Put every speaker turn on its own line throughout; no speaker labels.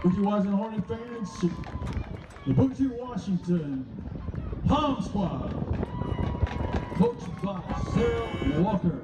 Booker Washington Hornet fans, the Booker Washington Palm Squad, coached by Sarah Walker.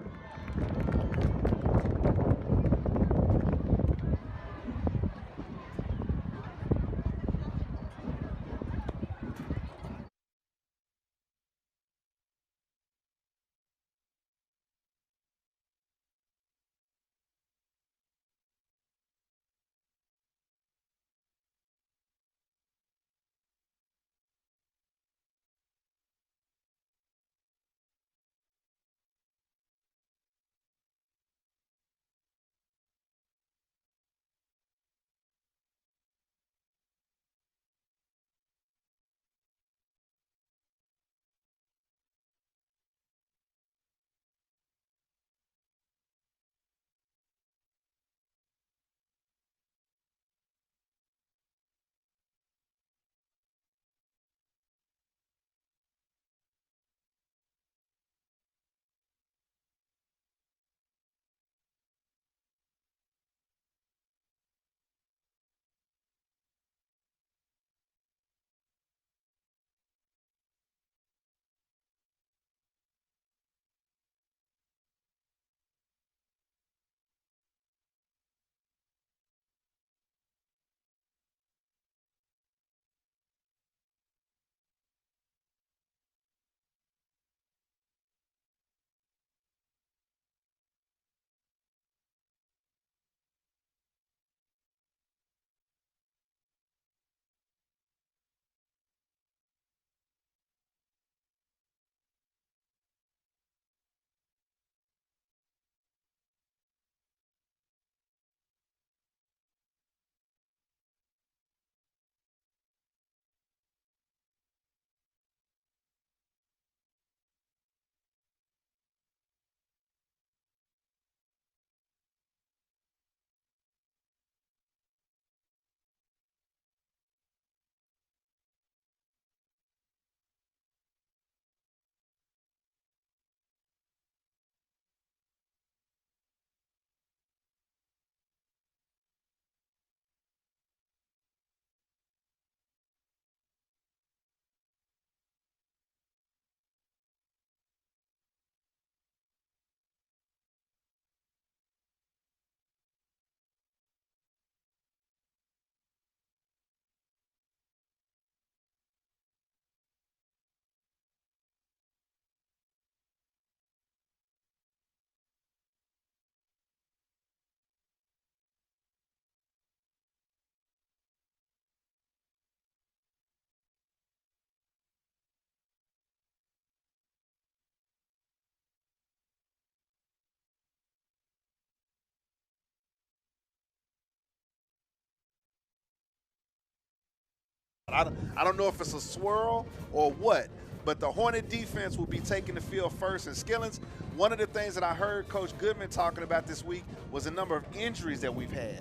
I don't know if it's a swirl or what, but the Hornet defense will be taking the field first. And Skillings, one of the things that I heard Coach Goodman talking about this week was the number of injuries that we've had.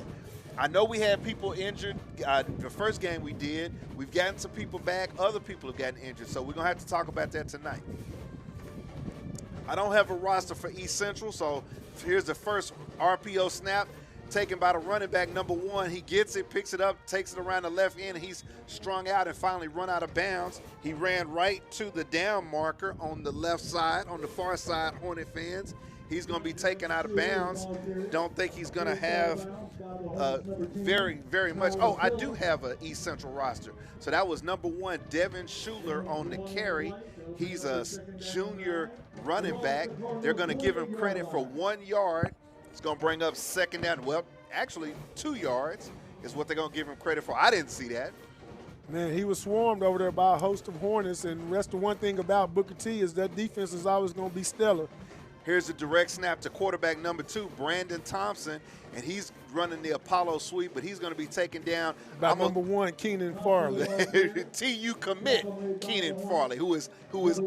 I know we had people injured the first game we did. We've gotten some people back. Other people have gotten injured. So we're going to have to talk about that tonight. I don't have a roster for East Central, so here's the first RPO snap taken by the running back, number 1. He gets it, picks it up, takes it around the left end. He's strung out and finally run out of bounds. He ran right to the down marker on the left side, on the far side, Hornet fans. He's going to be taken out of bounds. Don't think he's going to have very much. Oh, I do have an East Central roster. So that was number 1, Devin Schuler on the carry. He's a junior running back. They're going to give him credit for 1 yard. It's going to bring up second down. Well, actually 2 yards is what they're going to give him credit for. I didn't see that.
Man, he was swarmed over there by a host of Hornets, and that's the one thing about Booker T is that defense is always going to be stellar.
Here's a direct snap to quarterback number 2, Brandon Thompson, and he's running the Apollo sweep, but he's going to be taken down
by number 1, Keenan Farley.
TU commit Keenan Farley, who is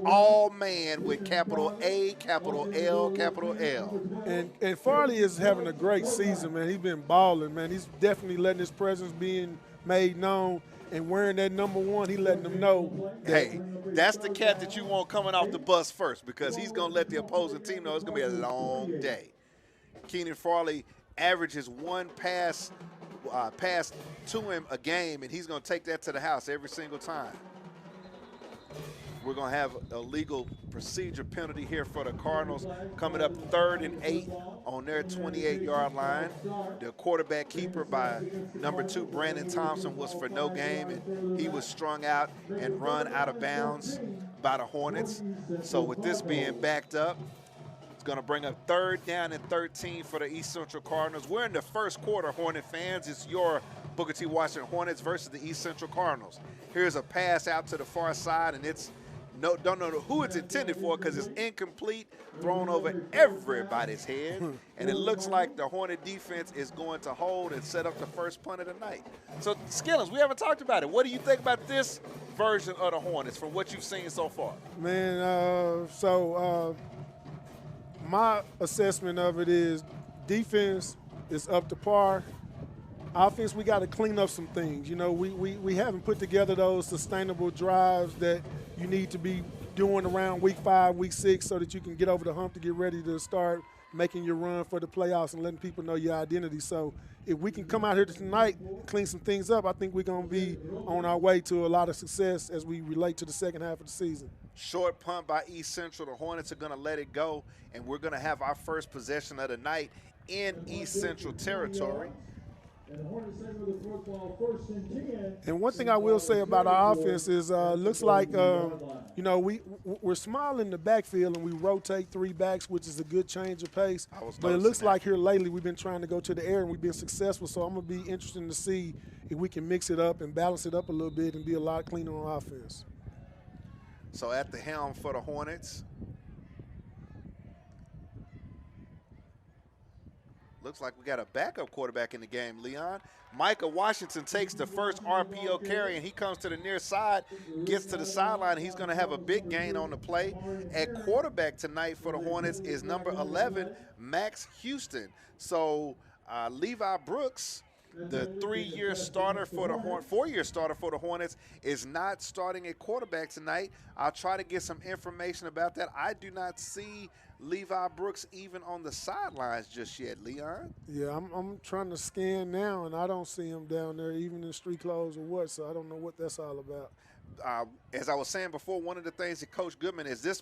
all man with capital A, capital L, capital L.
And Farley is having a great season, man. He's been balling, man. He's definitely letting his presence being made known. And wearing that number 1, he letting them know.
Hey, that's the cat that you want coming off the bus first, because he's going to let the opposing team know it's going to be a long day. Keenan Farley averages 1 pass pass to him a game, and he's going to take that to the house every single time. We're going to have a legal procedure penalty here for the Cardinals coming up 3rd and 8 on their 28-yard line. The quarterback keeper by number 2, Brandon Thompson, was for no game, and he was strung out and run out of bounds by the Hornets. So with this being backed up, it's going to bring up 3rd down and 13 for the East Central Cardinals. We're in the first quarter, Hornet fans. It's your Booker T. Washington Hornets versus the East Central Cardinals. Here's a pass out to the far side, and it's don't know who it's intended for because it's incomplete, thrown over everybody's head, and it looks like the Hornet defense is going to hold and set up the first punt of the night. So, Skillins, we haven't talked about it. What do you think about this version of the Hornets from what you've seen so far?
Man, my assessment of it is defense is up to par. Offense, we got to clean up some things. You know, we haven't put together those sustainable drives that you need to be doing around week 5, week 6 so that you can get over the hump to get ready to start making your run for the playoffs and letting people know your identity. So if we can come out here tonight and clean some things up, I think we're going to be on our way to a lot of success as we relate to the second half of the season.
Short punt by East Central. The Hornets are going to let it go, and we're going to have our first possession of the night in East Central territory.
And one thing I will say about our offense is looks like, you know, we're small in the backfield and we rotate 3 backs, which is a good change of pace. But it looks like here lately we've been trying to go to the air and we've been successful. So I'm going to be interested to see if we can mix it up and balance it up a little bit and be a lot cleaner on offense.
So at the helm for the Hornets, looks like we got a backup quarterback in the game, Leon. Micah Washington takes the first RPO carry, and he comes to the near side, gets to the sideline, and he's going to have a big gain on the play. At quarterback tonight for the Hornets is number 11, Max Houston. So Levi Brooks, the 3-year starter for the 4-year starter for the Hornets, is not starting at quarterback tonight. I'll try to get some information about that. I do not see Levi Brooks even on the sidelines just yet, Leon.
Yeah, I'm trying to scan now, and I don't see him down there, even in street clothes or what, so I don't know what that's all about.
As I was saying before, one of the things that Coach Goodman is this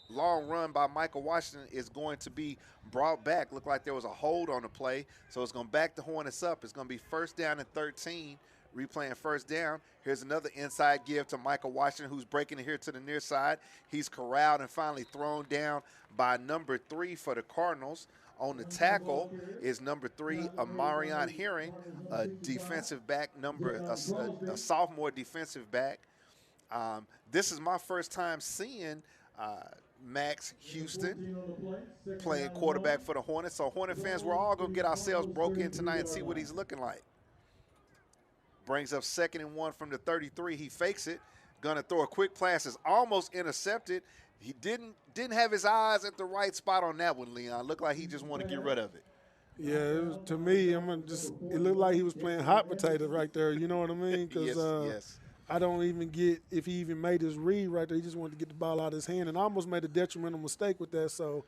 long run by Michael Washington is going to be brought back. Looked like there was a hold on the play, so it's going to back the Hornets up. It's going to be 1st down and 13. Replaying 1st down. Here's another inside give to Michael Washington, who's breaking it here to the near side. He's corralled and finally thrown down by number 3 for the Cardinals. On the tackle is number 3, Amarion Herring, a defensive back, a sophomore defensive back. This is my first time seeing Max Houston playing quarterback for the Hornets. So Hornet fans, we're all going to get ourselves broke in tonight and see what he's looking like. Brings up 2nd and 1 from the 33. He fakes it. Going to throw a quick pass. Is almost intercepted. He didn't have his eyes at the right spot on that one, Leon. Looked like he just wanted to get rid of it.
Yeah, to me, it looked like he was playing hot potato right there. You know what I mean? Because
yes.
I don't even get if he even made his read right there. He just wanted to get the ball out of his hand and almost made a detrimental mistake with that. So,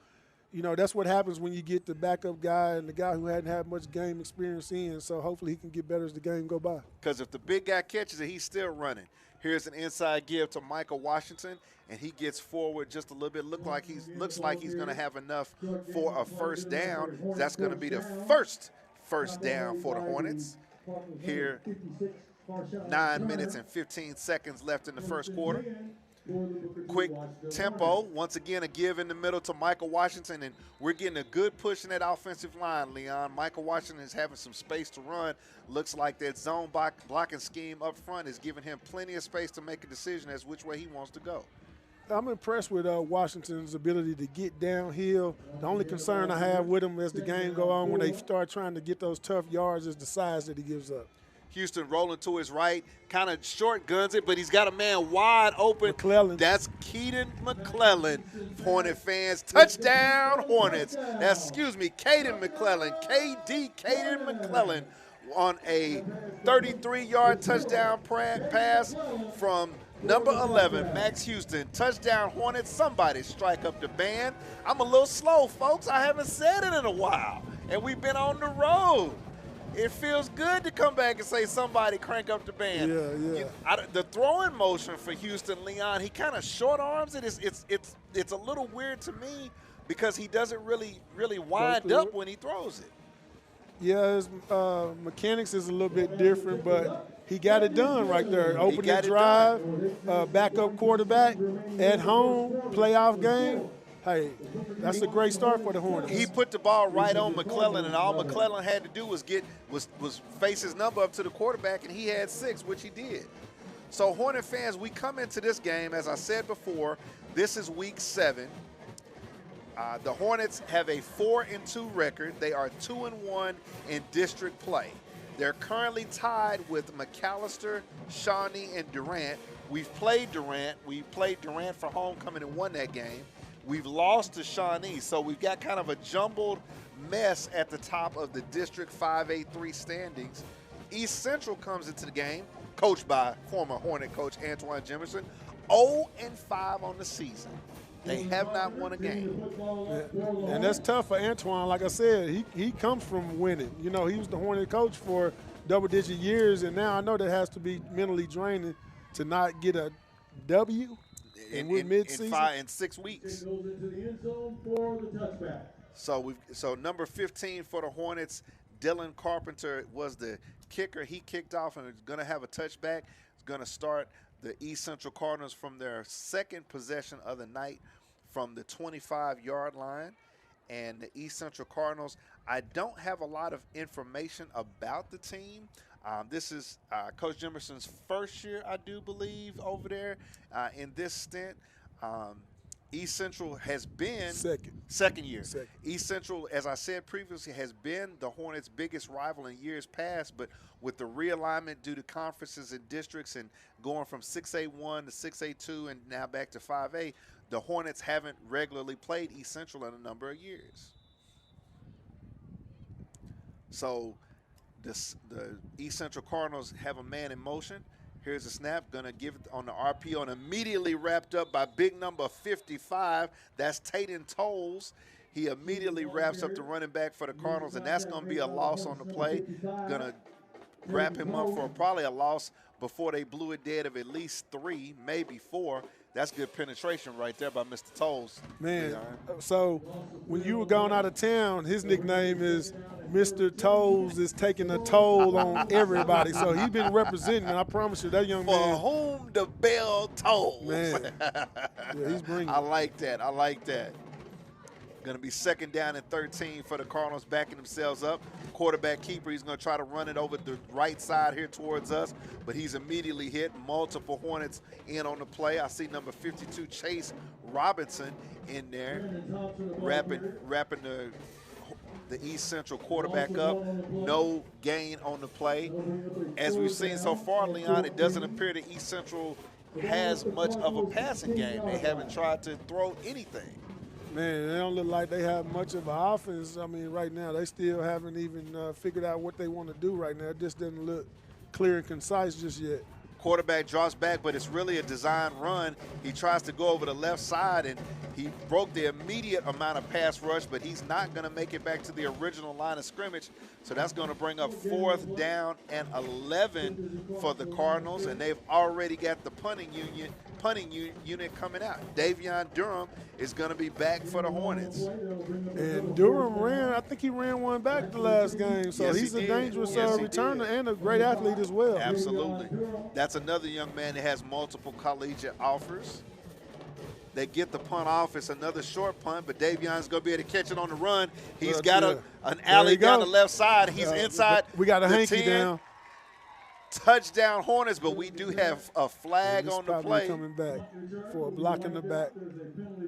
you know, that's what happens when you get the backup guy and the guy who hadn't had much game experience in. So hopefully he can get better as the game go by.
Because if the big guy catches it, he's still running. Here's an inside give to Michael Washington, and he gets forward just a little bit. Looks like he's going to have enough for a 1st down. That's going to be the first down for the Hornets. Here, 9 minutes and 15 seconds left in the first quarter. Quick tempo. Once again, a give in the middle to Michael Washington, and we're getting a good push in that offensive line, Leon. Michael Washington is having some space to run. Looks like that zone blocking scheme up front is giving him plenty of space to make a decision as which way he wants to go.
I'm impressed with Washington's ability to get downhill. The only concern I have with him as the game go on when they start trying to get those tough yards is the size that he gives up.
Houston rolling to his right, kind of short guns it, but he's got a man wide open.
McClellan.
That's Keaton McClellan, Hornet fans. Touchdown, Hornets. Caden McClellan, Caden McClellan on a 33-yard touchdown pass from number 11, Max Houston. Touchdown, Hornets. Somebody strike up the band. I'm a little slow, folks. I haven't said it in a while, and we've been on the road. It feels good to come back and say somebody crank up the band.
Yeah.
The throwing motion for Houston, Leon, he kind of short arms it. It's a little weird to me because he doesn't really wind up when he throws it.
Yeah, his mechanics is a little bit different, but he got it done right there. Opening drive, backup quarterback at home, playoff game. Hey, that's a great start for the Hornets.
He put the ball right on McClellan, and all McClellan had to do was face his number up to the quarterback, and he had 6, which he did. So, Hornet fans, we come into this game, as I said before, this is week 7. The Hornets have a 4-2 record. They are 2-1 in district play. They're currently tied with McAllister, Shawnee, and Durant. We've played Durant. We played Durant for homecoming and won that game. We've lost to Shawnee, so we've got kind of a jumbled mess at the top of the District 5A3 standings. East Central comes into the game, coached by former Hornet coach Antoine Jimerson, 0-5 on the season. They have not won a game.
Yeah. And that's tough for Antoine. Like I said, he comes from winning. You know, he was the Hornet coach for double-digit years, and now I know that has to be mentally draining to not get a W.
In 6 weeks.
Goes into the end zone for the touchback.
So number 15 for the Hornets, Dylan Carpenter was the kicker. He kicked off and is going to have a touchback. He's going to start the East Central Cardinals from their second possession of the night from the 25-yard line. And the East Central Cardinals, I don't have a lot of information about the team. This is Coach Jimerson's first year, I do believe, over there in this stint. East Central has been second year. East Central, as I said previously, has been the Hornets' biggest rival in years past, but with the realignment due to conferences and districts and going from 6A1 to 6A2 and now back to 5A, the Hornets haven't regularly played East Central in a number of years. So the East Central Cardinals have a man in motion. Here's a snap, gonna give it on the RPO and immediately wrapped up by big number 55. That's Tatum Tolles. He immediately wraps up the running back for the Cardinals, and that's gonna be a loss on the play. Gonna wrap him up for probably a loss before they blew it dead of at least 3, maybe 4. That's good penetration right there by Mr. Tolles.
Man, so when you were going out of town, his nickname is Mr. Tolles is taking a toll on everybody. So he's been representing, and I promise you, that young man.
For whom the bell tolls.
Man, yeah, he's bringing.
I like that. I like that. Going to be 2nd down and 13 for the Cardinals, backing themselves up. Quarterback keeper, he's going to try to run it over the right side here towards us, but he's immediately hit. Multiple Hornets in on the play. I see number 52, Chase Robinson, in there, wrapping the East Central quarterback up. No gain on the play. As we've seen so far, Leon, it doesn't appear that East Central has much of a passing game. They haven't tried to throw anything.
Man, they don't look like they have much of an offense. I mean, right now, they still haven't even figured out what they want to do right now. It just doesn't look clear and concise just yet.
Quarterback draws back, but it's really a design run. He tries to go over the left side, and he broke the immediate amount of pass rush, but he's not going to make it back to the original line of scrimmage. So that's going to bring up 4th down and 11 for the Cardinals, and they've already got the punting unit coming out. Davion Durham is going to be back for the Hornets.
And Durham I think he ran one back the last game, so
yes,
he's a dangerous returner and a great athlete as well.
Absolutely. That's another young man that has multiple collegiate offers. They get the punt off. It's another short punt, but Davion's going to be able to catch it on the run. He's got an alley down the left side. He's inside.
We got a
the
hanky
10.
down.
Touchdown Hornets, but we do have a flag on the play.
Coming back for a block in the back.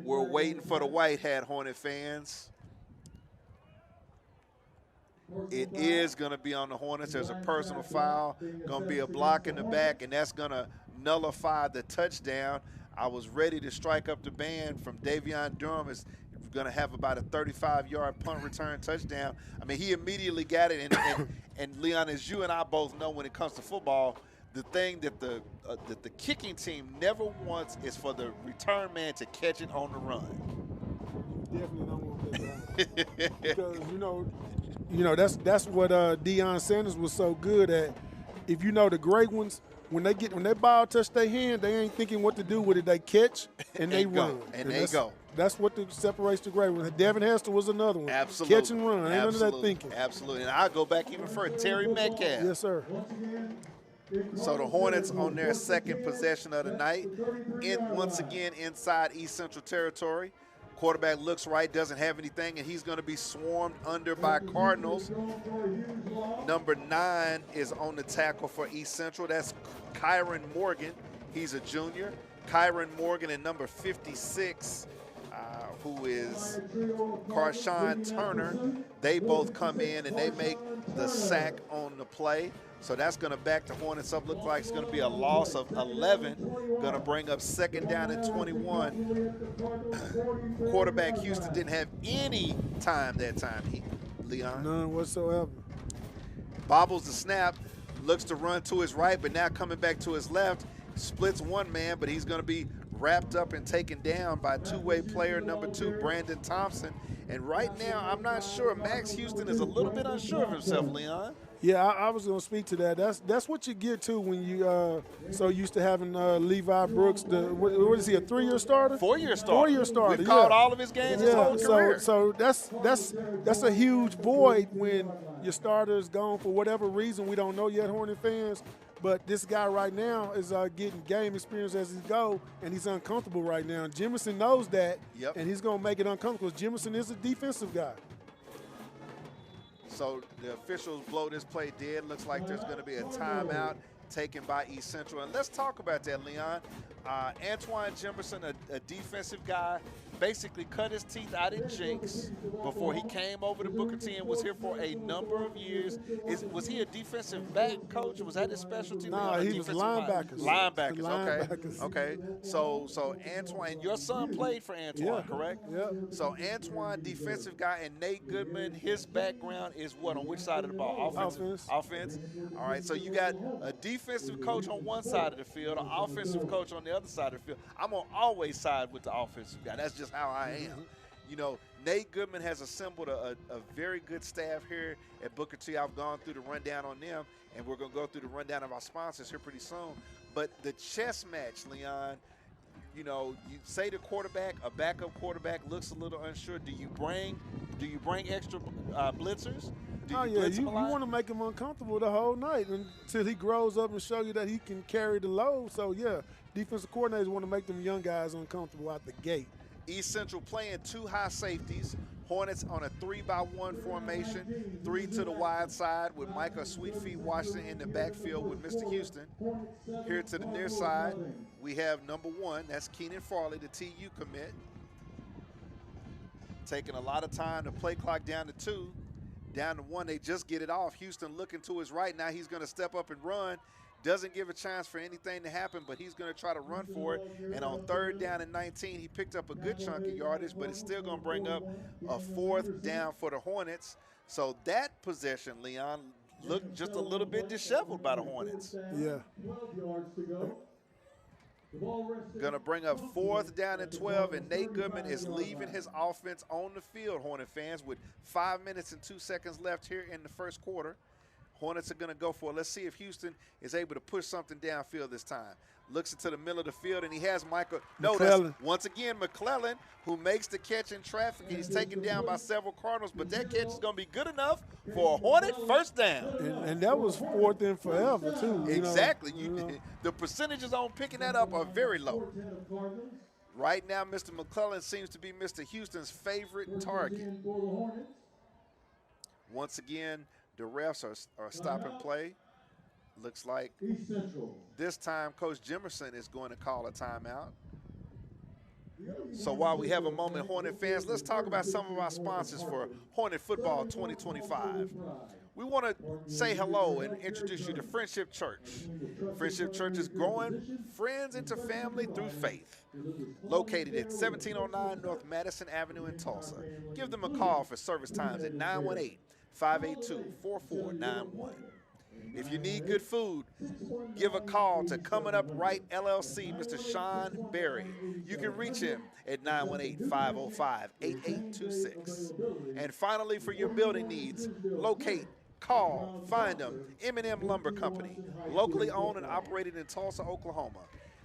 We're waiting for the white hat, Hornet fans. It is going to be on the Hornets. There's a personal foul, going to be a block in the back, and that's going to nullify the touchdown. I was ready to strike up the band from Davion Durham. Is going to have about a 35-yard punt return touchdown. I mean, he immediately got it. And Leon, as you and I both know, when it comes to football, the thing that the kicking team never wants is for the return man to catch it on the run.
You definitely don't want that. Because, you know, that's what Deion Sanders was so good at. If you know the great ones, when that ball touch their hand, they ain't thinking what to do with it. They catch and they
go.
run.
And they go.
That's what separates the great ones. Devin Hester was another one.
Absolutely.
Catch and run. Ain't none of that thinking.
Absolutely. And I'll go back even further. Terry Metcalf.
Yes, sir.
So the Hornets on their second possession of the night. Once again inside East Central territory. Quarterback looks right, doesn't have anything, and he's going to be swarmed under by Cardinals. Number 9 is on the tackle for East Central. That's Kyron Morgan. He's a junior. Kyron Morgan and number 56, who is Carshawn Turner. They both come in and they make the sack on the play. So that's going to back the Hornets up. Looks like it's going to be a loss of 11. Going to bring up second down and 21. Quarterback Houston didn't have any time that time, Leon.
None whatsoever.
Bobbles the snap, looks to run to his right, but now coming back to his left. Splits one man, but he's going to be wrapped up and taken down by two-way player number 2, Brandon Thompson. And right now, I'm not sure. Max Houston is a little bit unsure of himself, Leon.
Yeah, I was going to speak to that. That's what you get to when you so used to having Levi Brooks. What is he, a 3-year starter?
4-year starter.
4-year starter.
We've called all of his games his whole career.
So that's a huge void when your starter is gone for whatever reason. We don't know yet, Hornet fans. But this guy right now is getting game experience as he go, and he's uncomfortable right now. Jemison knows that, and he's going to make it uncomfortable. Jemison is a defensive guy.
So the officials blow this play dead. Looks like there's going to be a timeout taken by East Central. And let's talk about that, Leon. Antoine Jefferson, a defensive guy, basically cut his teeth out in Jinx before he came over to Booker T and was here for a number of years. Was he a defensive back coach? Was that his specialty?
No, he was linebackers.
Linebackers, okay. So Antoine, your son played for Antoine, correct?
Yeah.
So Antoine, defensive guy, and Nate Goodman, his background is what? On which side of the ball? Offense. All right, so you got a defensive coach on one side of the field, an offensive coach on the other side of the field. I'm going to always side with the offensive guy. That's just how I am. You know, Nate Goodman has assembled a very good staff here at Booker T. I've gone through the rundown on them, and we're going to go through the rundown of our sponsors here pretty soon. But the chess match, Leon, you know, you say the quarterback, a backup quarterback looks a little unsure. Do you bring extra blitzers?
You want to make him uncomfortable the whole night until he grows up and show you that he can carry the load. So, yeah, defensive coordinators want to make them young guys uncomfortable out the gate.
East Central playing 2 high safeties. Hornets on a 3-by-1 formation, 3 to the wide side with Micah Sweetfeet Washington in the backfield with Mr. Houston. Here to the near side, we have number 1. That's Keenan Farley, the TU commit. Taking a lot of time to play clock down to 2. Down to 1, they just get it off. Houston looking to his right. Now he's going to step up and run. Doesn't give a chance for anything to happen, but he's going to try to run for it. And on 3rd down and 19, he picked up a good chunk of yardage, but it's still going to bring up a 4th down for the Hornets. So that possession, Leon, looked just a little bit disheveled by the Hornets.
Yeah.
Going to bring up 4th down and 12, and Nate Goodman is leaving his offense on the field, Hornet fans, with 5 minutes and 2 seconds left here in the first quarter. Hornets are going to go for it. Let's see if Houston is able to push something downfield this time. Looks into the middle of the field, and he has Michael. No, that's once again McClellan, who makes the catch in traffic. He's taken down by several Cardinals, but that catch is going to be good enough for a Hornet first down.
And that was 4th and forever, too.
Exactly. The percentages on picking that up are very low. Right now, Mr. McClellan seems to be Mr. Houston's favorite target. Once again, the refs are stopping play. Looks like this time Coach Jefferson is going to call a timeout. So while we have a moment, Hornet fans, let's talk about some of our sponsors for Hornet Football 2025. We want to say hello and introduce you to Friendship Church. Friendship Church is growing friends into family through faith. Located at 1709 North Madison Avenue in Tulsa. Give them a call for service times at 918-582-4491. If you need good food, give a call to Coming Up Right LLC, Mr. Sean Berry. You can reach him at 918-505-8826. And finally, for your building needs, locate, call, find them, M&M Lumber Company, locally owned and operated in Tulsa, Oklahoma.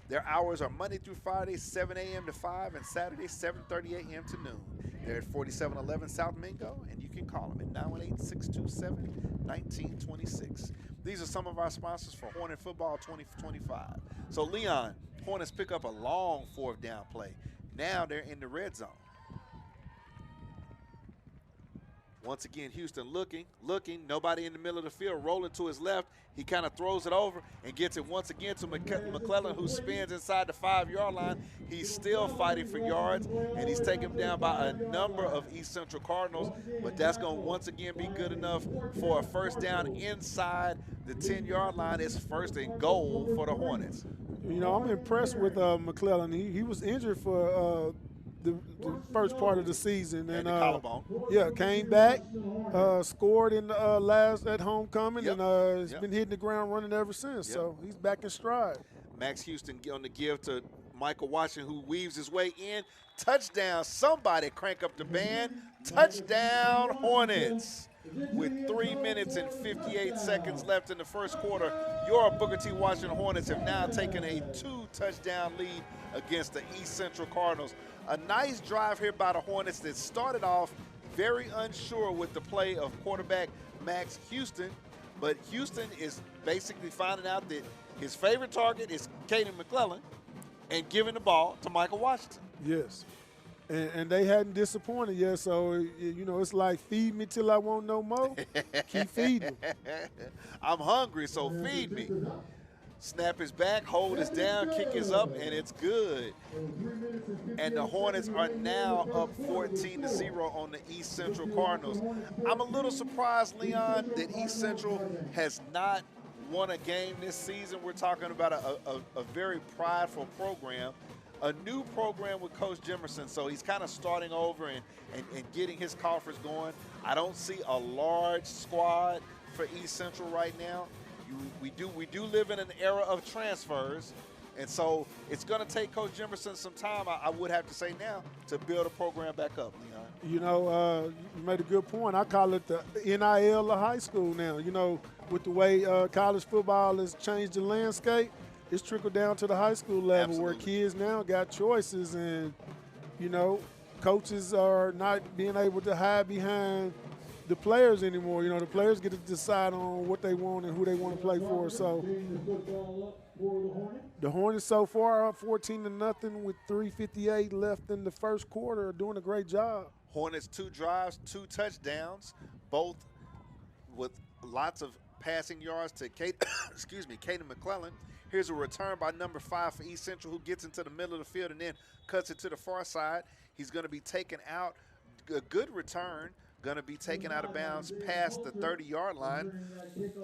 Their hours are Monday through Friday, 7 a.m. to 5, and Saturday, 7:30 a.m. to noon. They're at 4711 South Mingo, and you can call them at 918-627-1926. These are some of our sponsors for Hornet Football 2025. So, Leon, Hornets pick up a long fourth down play. Now they're in the red zone. Once again, Houston looking, nobody in the middle of the field, rolling to his left. He kind of throws it over and gets it once again to McClellan, who spins inside the 5-yard line. He's still fighting for yards, and he's taken down by a number of East Central Cardinals, but that's going to once again be good enough for a first down inside the 10-yard line. It's first and goal for the Hornets.
You know, I'm impressed with McClellan. He was injured for the first part of the season, and
the collarbone.
Yeah, came back, scored in the last at homecoming,
Yep.
and he's been hitting the ground running ever since. Yep. So he's back in stride.
Max Houston on the give to Michael Washington, who weaves his way in. Touchdown! Somebody crank up the band. Touchdown Hornets! With 3 minutes and 58 seconds left in the first quarter, your Booker T. Washington Hornets have now taken a 2-touchdown lead against the East Central Cardinals. A nice drive here by the Hornets that started off very unsure with the play of quarterback Max Houston, but Houston is basically finding out that his favorite target is Caden McClellan and giving the ball to Michael Washington.
Yes. And they hadn't disappointed yet, so, you know, it's like feed me till I want no more. Keep feeding.
I'm hungry, so feed me. Snap is back, hold is down, kick is up, and it's good. And the Hornets are now up 14-0 on the East Central Cardinals. I'm a little surprised, Leon, that East Central has not won a game this season. We're talking about a very prideful program. A new program with Coach Jimerson, so he's kind of starting over and getting his coffers going. I don't see a large squad for East Central right now. We do live in an era of transfers, and so it's going to take Coach Jimerson some time, I would have to say now, to build a program back up, Leon.
You know, you made a good point. I call it the NIL of high school now. You know, with the way college football has changed the landscape, it's trickled down to the high school level. Absolutely. Where kids now got choices, and, you know, coaches are not being able to hide behind the players anymore. You know, the players get to decide on what they want and who they want to play for. So the Hornets so far up 14-0 with 3:58 left in the first quarter, are doing a great job.
Hornets 2 drives, 2 touchdowns, both with lots of passing yards to Caden McClellan. Here's a return by number 5 for East Central, who gets into the middle of the field and then cuts it to the far side. He's going to be taken out. A good return, going to be taken out of bounds past the 30-yard line.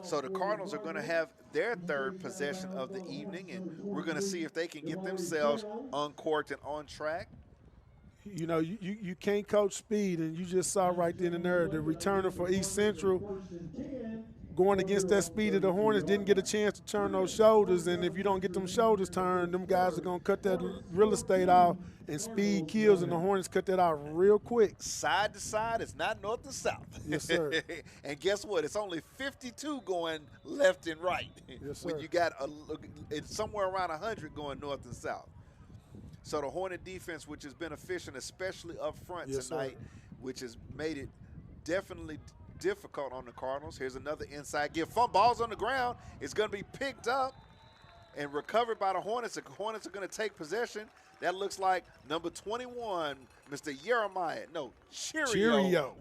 So the Cardinals are going to have their third possession of the evening, and we're going to see if they can get themselves uncorked and on track.
You know, you can't coach speed, and you just saw right then and there the returner for East Central going against that speed of the Hornets didn't get a chance to turn those shoulders, and if you don't get them shoulders turned, them guys are going to cut that real estate out, and speed kills, and the Hornets cut that out real quick.
Side to side, it's not north to south.
Yes, sir.
And guess what? It's only 52 going left and right.
Yes, sir.
When you got it's somewhere around 100 going north and south. So the Hornet defense, which has been efficient, especially up front tonight, which has made it definitely difficult on the Cardinals. Here's another inside give. Ball's on the ground. It's going to be picked up and recovered by the Hornets. The Hornets are going to take possession. That looks like number 21, Mr. Cheerio.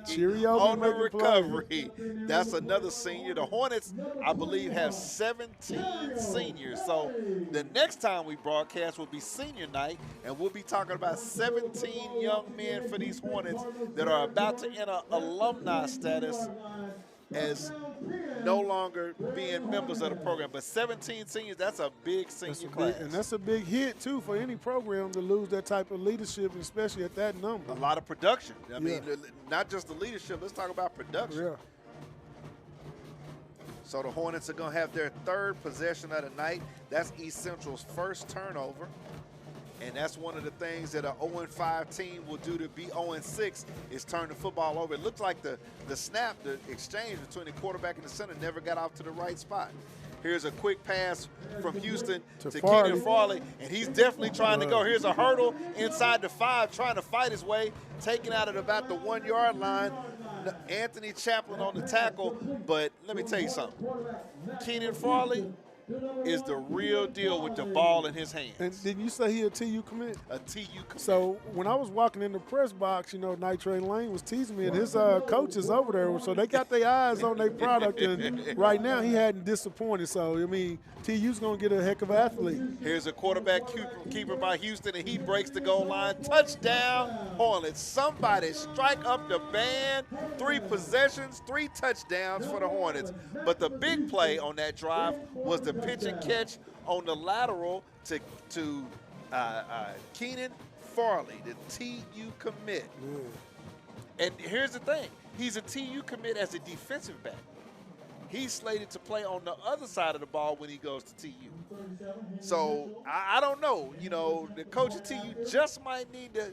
Cheerio
on the recovery. That's another senior. The Hornets, I believe, have 17 seniors. So the next time we broadcast will be senior night, and we'll be talking about 17 young men for these Hornets that are about to enter alumni status as no longer being members of the program. But 17 seniors, that's a big senior class.
And that's a big hit, too, for any program to lose that type of leadership, especially at that number.
A lot of production. I mean, not just the leadership. Let's talk about production.
Yeah.
So the Hornets are going to have their third possession of the night. That's East Central's first turnover. And that's one of the things that an 0-5 team will do to be 0-6 is turn the football over. It looked like the snap, the exchange between the quarterback and the center never got off to the right spot. Here's a quick pass from Houston to Keenan Farley, and he's definitely trying to go. Here's a hurdle inside the 5, trying to fight his way, taken out at about the 1-yard line. Anthony Chaplin on the tackle, but let me tell you something. Keenan Farley is the real deal with the ball in his hands.
And didn't you say he a TU commit?
A TU commit.
So when I was walking in the press box, Nitrate Lane was teasing me, and his coach is over there, so they got their eyes on their product, and right now he hadn't disappointed. So, I mean, TU's going to get a heck of an athlete.
Here's a quarterback keeper by Houston, and he breaks the goal line. Touchdown, Hornets. Somebody strike up the band. 3 possessions, 3 touchdowns for the Hornets. But the big play on that drive was the pitch and catch on the lateral to Keenan Farley, the TU commit. And here's the thing. He's a TU commit as a defensive back. He's slated to play on the other side of the ball when he goes to TU. So I don't know. The coach at TU just might need to,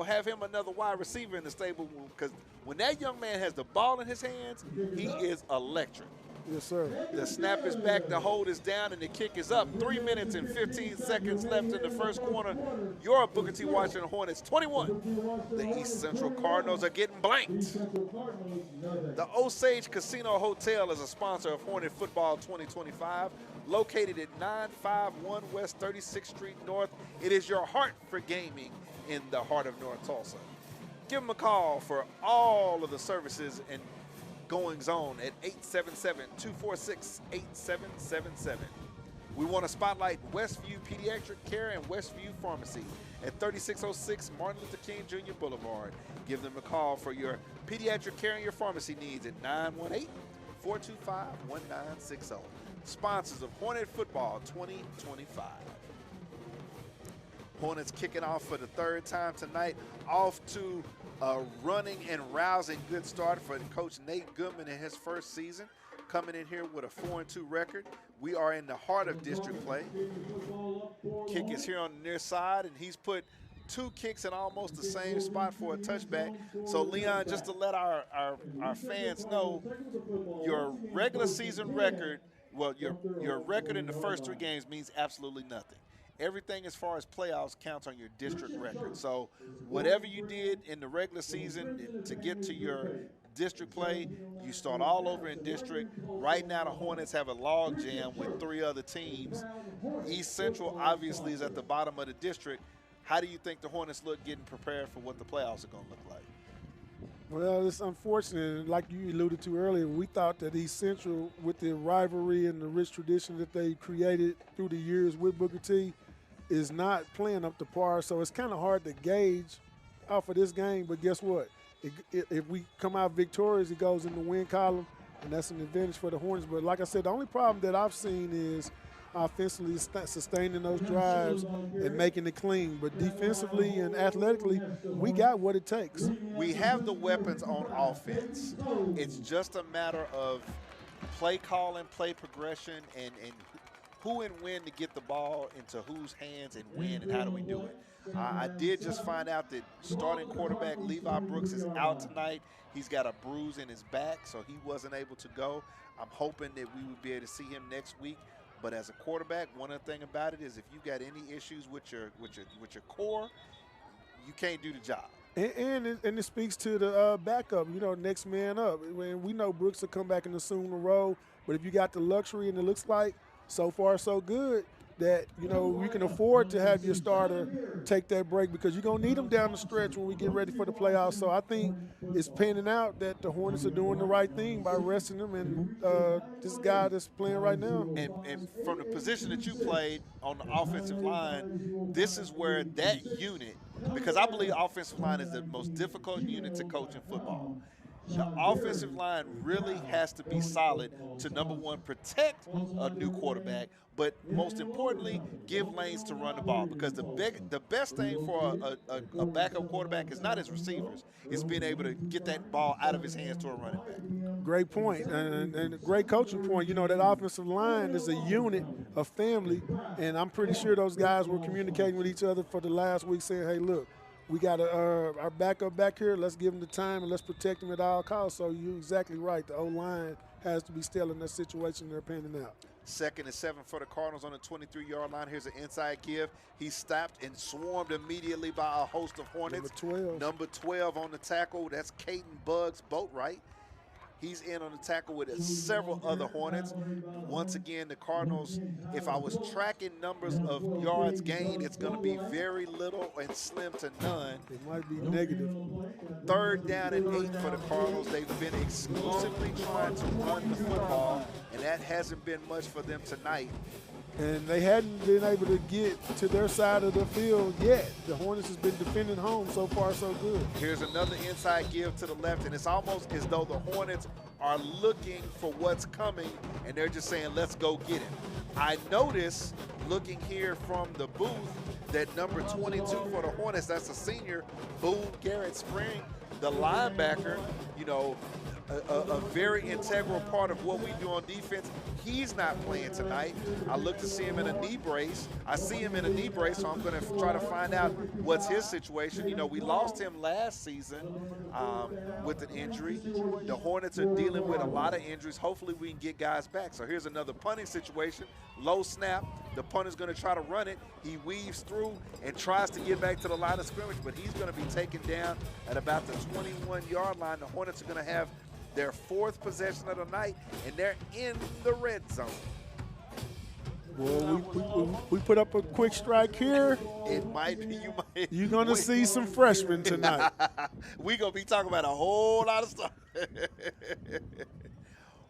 have him another wide receiver in the stable, because when that young man has the ball in his hands, he is electric.
Yes, sir.
The snap is back, the hold is down, and the kick is up. 3 minutes and 15 seconds left in the first quarter. Your Booker T. Washington Hornets 21. The East Central Cardinals are getting blanked. The Osage Casino Hotel is a sponsor of Hornet Football 2025, located at 951 West 36th Street North. It is your heart for gaming in the heart of North Tulsa. Give them a call for all of the services and goings on at 877-246-8777. We want to spotlight Westview Pediatric Care and Westview Pharmacy at 3606 Martin Luther King Jr. Boulevard. Give them a call for your pediatric care and your pharmacy needs at 918-425-1960. Sponsors of Hornet Football 2025. Hornets kicking off for the third time tonight, off to a running and rousing good start for Coach Nate Goodman in his first season, coming in here with a 4-2 record. We are in the heart of district play. Kick is here on the near side, and he's put 2 kicks in almost the same spot for a touchback. So, Leon, just to let our fans know, your regular season record, well, your record in the first 3 games means absolutely nothing. Everything as far as playoffs counts on your district record. So whatever you did in the regular season to get to your district play, you start all over in district. Right now the Hornets have a log jam with 3 other teams. East Central obviously is at the bottom of the district. How do you think the Hornets look getting prepared for what the playoffs are going to look like?
Well, it's unfortunate. Like you alluded to earlier, we thought that East Central, with the rivalry and the rich tradition that they created through the years with Booker T, is not playing up to par, so it's kind of hard to gauge off of this game. But guess what? If we come out victorious, it goes in the win column, and that's an advantage for the Hornets. But like I said, the only problem that I've seen is offensively sustaining those drives and making it clean. But defensively and athletically, we got what it takes.
We have the weapons on offense. It's just a matter of play calling, play progression, and who and when to get the ball into whose hands and when and how do we do it. I did just find out that starting quarterback Levi Brooks is out tonight. He's got a bruise in his back, so he wasn't able to go. I'm hoping that we would be able to see him next week. But as a quarterback, one other thing about it is if you got any issues with your core, you can't do the job.
And it speaks to the backup, next man up. We know Brooks will come back and assume the role, but if you got the luxury and it looks like so far so good that, we can afford to have your starter take that break because you're going to need them down the stretch when we get ready for the playoffs. So I think it's panning out that the Hornets are doing the right thing by resting them and this guy that's playing right now.
And from the position that you played on the offensive line, this is where that unit, because I believe offensive line is the most difficult unit to coach in football. The offensive line really has to be solid to, number one, protect a new quarterback, but most importantly, give lanes to run the ball. Because the best thing for a backup quarterback is not his receivers. It's being able to get that ball out of his hands to a running back.
Great point, and a great coaching point. You know, that offensive line is a unit, a family, and I'm pretty sure those guys were communicating with each other for the last week saying, hey, look, we got our backup back here. Let's give him the time and let's protect him at all costs. So you're exactly right. The O-line has to be still in that situation they're panning out.
2nd and 7 for the Cardinals on the 23-yard line. Here's an inside give. He's stopped and swarmed immediately by a host of Hornets. Number 12 on the tackle. That's Caden Bugs Boatwright. He's in on the tackle with several other Hornets. Once again, the Cardinals, if I was tracking numbers of yards gained, it's going to be very little and slim to none.
It might be negative.
3rd down and 8 for the Cardinals. They've been exclusively trying to run the football, and that hasn't been much for them tonight.
And they hadn't been able to get to their side of the field yet. The Hornets has been defending home. So far, so good.
Here's another inside give to the left, and it's almost as though the Hornets are looking for what's coming, and they're just saying, let's go get it. I notice, looking here from the booth, that number 22 for the Hornets, that's a senior, Boone Garrett Spring, the linebacker, you know, a very integral part of what we do on defense. He's not playing tonight. I look to see him in a knee brace. I see him in a knee brace, so I'm going to try to find out what's his situation. You know, we lost him last season with an injury. The Hornets are dealing with a lot of injuries. Hopefully we can get guys back. So here's another punting situation. Low snap. The punter's going to try to run it. He weaves through and tries to get back to the line of scrimmage, but he's going to be taken down at about the 21-yard line. The Hornets are going to have their 4th possession of the night, and they're in the red zone.
Well, we put up a quick strike here.
It might be,
you're going to see some freshmen tonight.
We're going to be talking about a whole lot of stuff.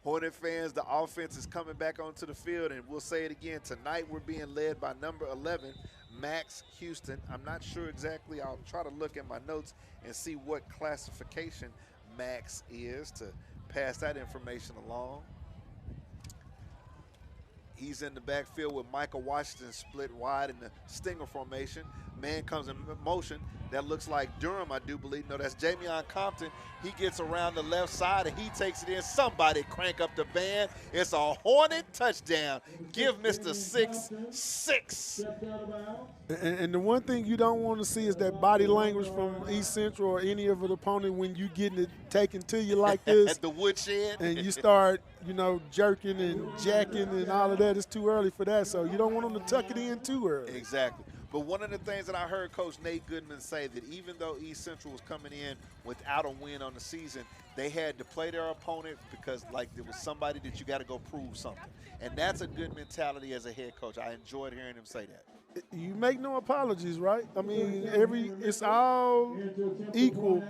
Hornet fans, the offense is coming back onto the field, and we'll say it again. Tonight we're being led by number 11, Max Houston. I'm not sure exactly. I'll try to look at my notes and see what classification Max is to pass that information along. He's in the backfield with Michael Washington split wide in the stinger formation. Man comes in motion. That looks like Durham, I do believe. No, that's Jamion Compton. He gets around the left side, and he takes it in. Somebody crank up the band. It's a Hornet touchdown. Give Mr. 6.
And the one thing you don't want to see is that body language from East Central or any of the opponent when you getting it taken to you like this.
At the woodshed.
And you start, you know, jerking and jacking and all of that. It's too early for that, so you don't want them to tuck it in too early.
Exactly. But one of the things that I heard Coach Nate Goodman say, that even though East Central was coming in without a win on the season, they had to play their opponent because, like, there was somebody that you got to go prove something. And that's a good mentality as a head coach. I enjoyed hearing him say that.
You make no apologies, right? I mean, it's all equal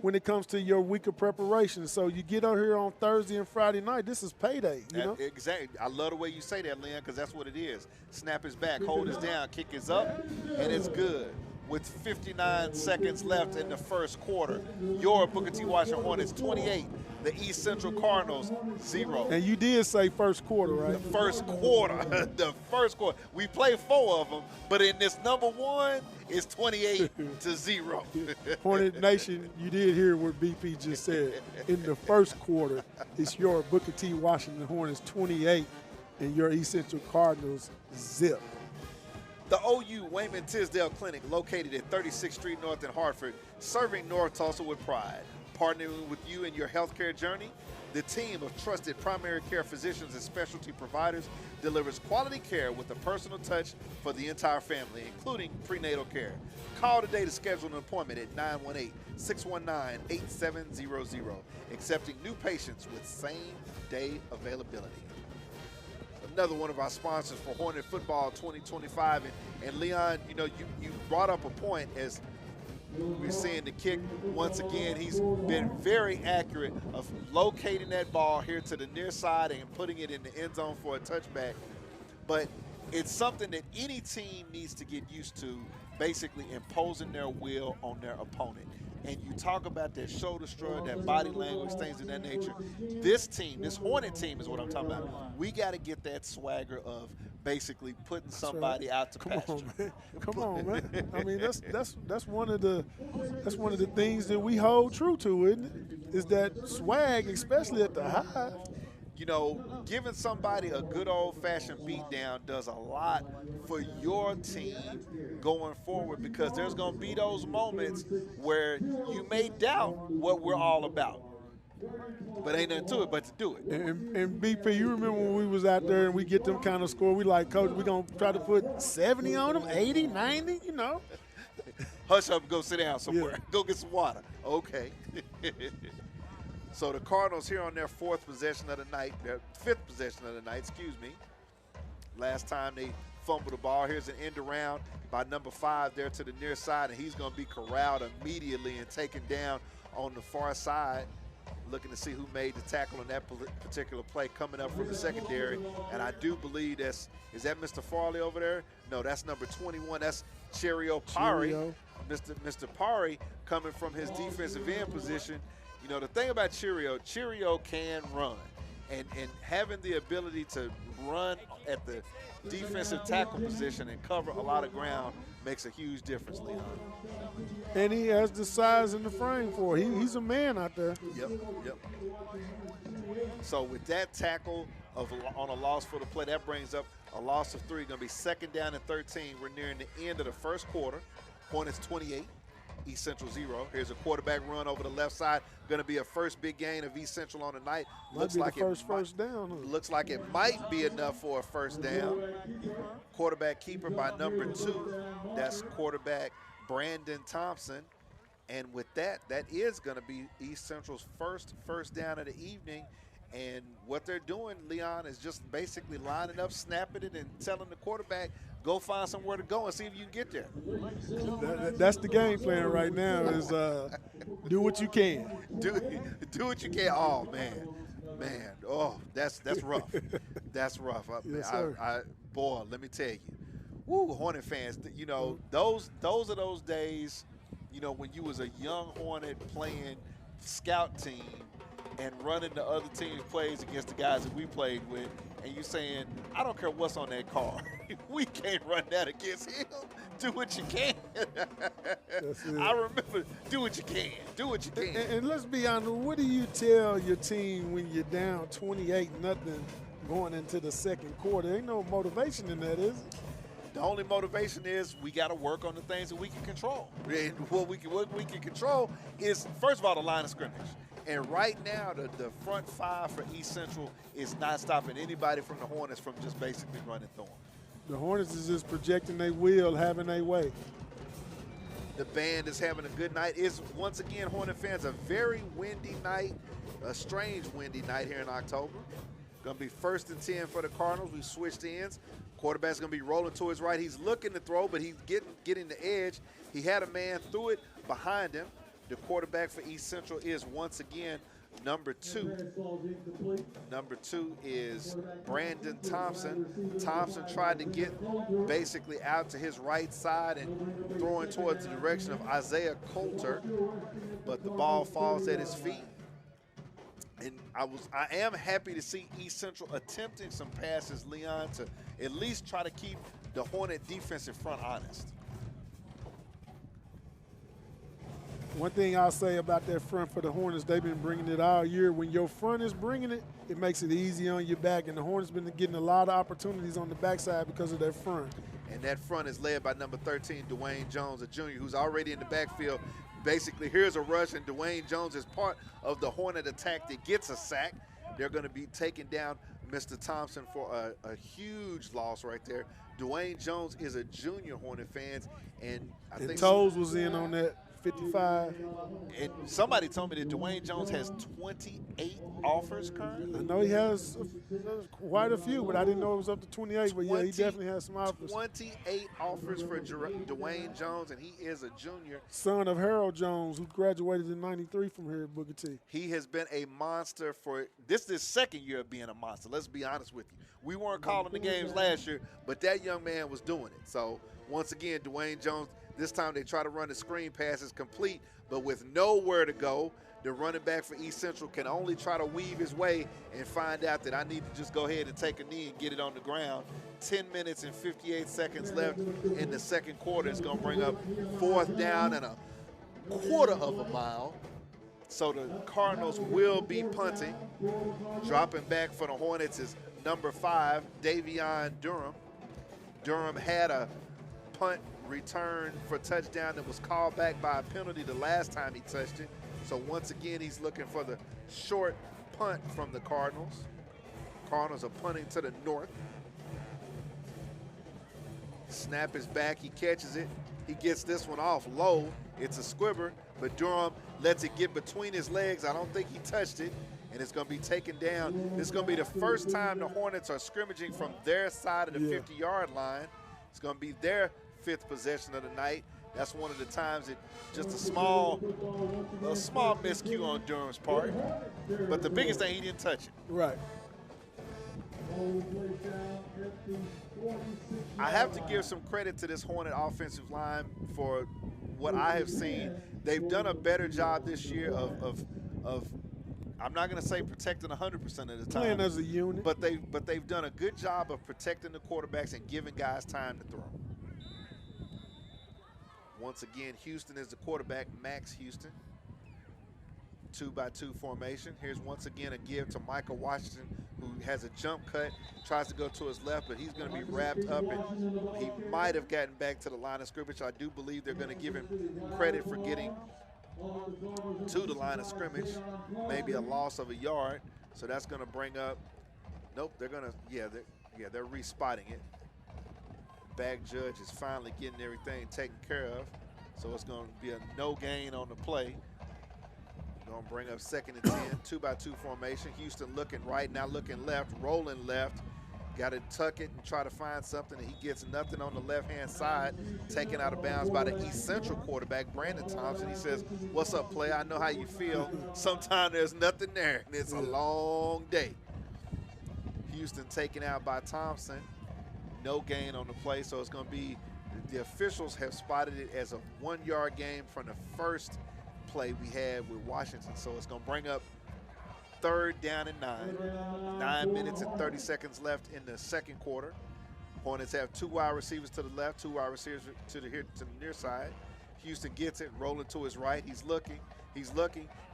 when it comes to your week of preparation. So you get out here on Thursday and Friday night, this is payday, you know?
Exactly. I love the way you say that, Lynn, because that's what it is. Snap is back, hold is down, kick is up, and it's good. With 59 seconds left in the first quarter, your Booker T. Washington Hornets 28, the East Central Cardinals 0.
And you did say first quarter, right?
The first quarter. The first quarter. We play 4 of them, but in this number 1, it's 28-0.
Hornet Nation, you did hear what BP just said. In the first quarter, it's your Booker T. Washington Hornets 28 and your East Central Cardinals 0.
The OU Wayman Tisdale Clinic, located at 36th Street North in Hartford, serving North Tulsa with pride. Partnering with you in your healthcare journey, the team of trusted primary care physicians and specialty providers delivers quality care with a personal touch for the entire family, including prenatal care. Call today to schedule an appointment at 918-619-8700, accepting new patients with same-day availability. Another one of our sponsors for Hornet Football 2025. And Leon, you know, you brought up a point as we're seeing the kick once again. He's been very accurate of locating that ball here to the near side and putting it in the end zone for a touchback. But it's something that any team needs to get used to, basically imposing their will on their opponent. and you talk about their shoulder shrug, that body language, things of that nature. This team, this Hornet team is what I'm talking about. We got to get that swagger of basically putting somebody out to
Come
pasture.
on, man. Come on, man. I mean, that's one of the things that we hold true to, isn't it? Is that swag, especially at the Hive.
You know, giving somebody a good old-fashioned beatdown does a lot for your team going forward, because there's going to be those moments where you may doubt what we're all about. But ain't nothing to it but to do it.
And BP, you remember when we was out there and we get them kind of score, we like, Coach, we going to try to put 70 on them, 80, 90, you know.
Hush up and go sit down somewhere.
Yeah.
Go get some water. Okay. So the Cardinals here on their fifth possession of the night, excuse me. Last time they fumbled the ball. Here's an end around by number 5 there to the near side, and he's going to be corralled immediately and taken down on the far side. Looking to see who made the tackle on that particular play coming up from the secondary. And I do believe is that Mr. Farley over there? No, that's number 21. That's Cheerio Pari. Mr. Pari coming from his defensive end position. You know, the thing about Cheerio can run. And having the ability to run at the defensive tackle position and cover a lot of ground makes a huge difference, Leon.
And he has the size and the frame for it. He's a man out there.
Yep. So with that tackle on a loss for the play, that brings up a loss of 3. Going to be 2nd down and 13. We're nearing the end of the first quarter. Hornets 28. East Central 0. Here's a quarterback run over the left side. Going to be a first big gain of East Central on the night.
Looks like first down. Huh?
Looks like it might be enough for a first down. Quarterback keeper by number 2. That's quarterback Brandon Thompson. And with that is going to be East Central's first down of the evening. And what they're doing, Leon, is just basically lining up, snapping it, and telling the quarterback, go find somewhere to go and see if you can get there.
That's the game plan right now is do what you can.
Do what you can. Oh, man. Oh, that's rough. That's rough.
Yes, sir.
Boy, let me tell you. Woo, Hornet fans, you know, those are those days, you know, when you was a young Hornet playing scout team and running the other team's plays against the guys that we played with, and you saying, I don't care what's on that car. We can't run that against him. Do what you can. I remember, do what you can. Do what you can.
And let's be honest, what do you tell your team when you're down 28-0 going into the second quarter? Ain't no motivation in that, is it?
The only motivation is we got to work on the things that we can control. And what we can control is, first of all, the line of scrimmage. And right now, the front 5 for East Central is not stopping anybody from the Hornets from just basically running through them.
The Hornets is just projecting their will, having their way.
The band is having a good night. It's, once again, Hornet fans, a very windy night, a strange windy night here in October. Going to be 1st and 10 for the Cardinals. We switched ends. Quarterback's going to be rolling to his right. He's looking to throw, but he's getting the edge. He had a man through it behind him. The quarterback for East Central is, once again, number 2. Number 2 is Brandon Thompson. Thompson tried to get basically out to his right side and throwing towards the direction of Isaiah Coulter, but the ball falls at his feet. And I am happy to see East Central attempting some passes, Leon, to at least try to keep the Hornet defensive front honest.
One thing I'll say about that front for the Hornets, they've been bringing it all year. When your front is bringing it, it makes it easy on your back. And the Hornets been getting a lot of opportunities on the backside because of their front.
And that front is led by number 13, Dwayne Jones, a junior, who's already in the backfield. Basically, here's a rush, and Dwayne Jones is part of the Hornet attack that gets a sack. They're going to be taking down Mr. Thompson for a huge loss right there. Dwayne Jones is a junior, Hornet fans, and I think
Toes was in on that 55.
And somebody told me that Dwayne Jones has 28 offers currently.
I know he has quite a few, but I didn't know it was up to 28. But yeah, he definitely has some offers.
28 offers for Dwayne Jones, and he is a junior.
Son of Harold Jones, who graduated in '93 from here at Booker T.
He has been a monster for this is his second year of being a monster. Let's be honest with you. We weren't calling the games last year, but that young man was doing it. So once again, Dwayne Jones, This time they try to run the screen pass. It's complete, but with nowhere to go. The running back for East Central can only try to weave his way and find out that I need to just go ahead and take a knee and get it on the ground. 10 minutes and 58 seconds left in the second quarter. It's going to bring up 4th down and a quarter of a mile. So the Cardinals will be punting. Dropping back for the Hornets is number 5, Davion Durham. Durham had a punt return for touchdown that was called back by a penalty the last time he touched it. So once again, he's looking for the short punt from the Cardinals. Cardinals are punting to the north. Snap is back, he catches it. He gets this one off low. It's a squibber, but Durham lets it get between his legs. I don't think he touched it, and it's going to be taken down. This is going to be the first time the Hornets are scrimmaging from their side of the 50-yard line. It's going to be their 5th possession of the night. That's one of the times that just a small miscue on Durham's part. But the biggest thing, he didn't touch it.
Right.
I have to give some credit to this Hornet offensive line for what I have seen. They've done a better job this year of I'm not going to say protecting 100% of the time.
Playing as a unit.
But they've done a good job of protecting the quarterbacks and giving guys time to throw. Once again, Houston is the quarterback, Max Houston. 2-by-2 formation. Here's once again a give to Michael Washington, who has a jump cut, tries to go to his left, but he's going to be wrapped up, and he might have gotten back to the line of scrimmage. I do believe they're going to give him credit for getting to the line of scrimmage, maybe a loss of a yard. So that's going to bring up, nope, they're going to, they're respotting it. Back judge is finally getting everything taken care of. So it's going to be a no gain on the play. Going to bring up 2nd and 10, 2-by-2 formation. Houston looking right, now looking left, rolling left. Got to tuck it and try to find something, and he gets nothing on the left-hand side, taken out of bounds by the East Central quarterback, Brandon Thompson. He says, "What's up, player? I know how you feel. Sometimes there's nothing there, and it's a long day." Houston taken out by Thompson. No gain on the play, so it's going to be, the officials have spotted it as a 1-yard gain from the first play we had with Washington. So it's going to bring up 3rd down and 9. 9 minutes and 30 seconds left in the second quarter. Hornets have 2 wide receivers to the left, 2 wide receivers to the near side. Houston gets it, rolling to his right. He's looking.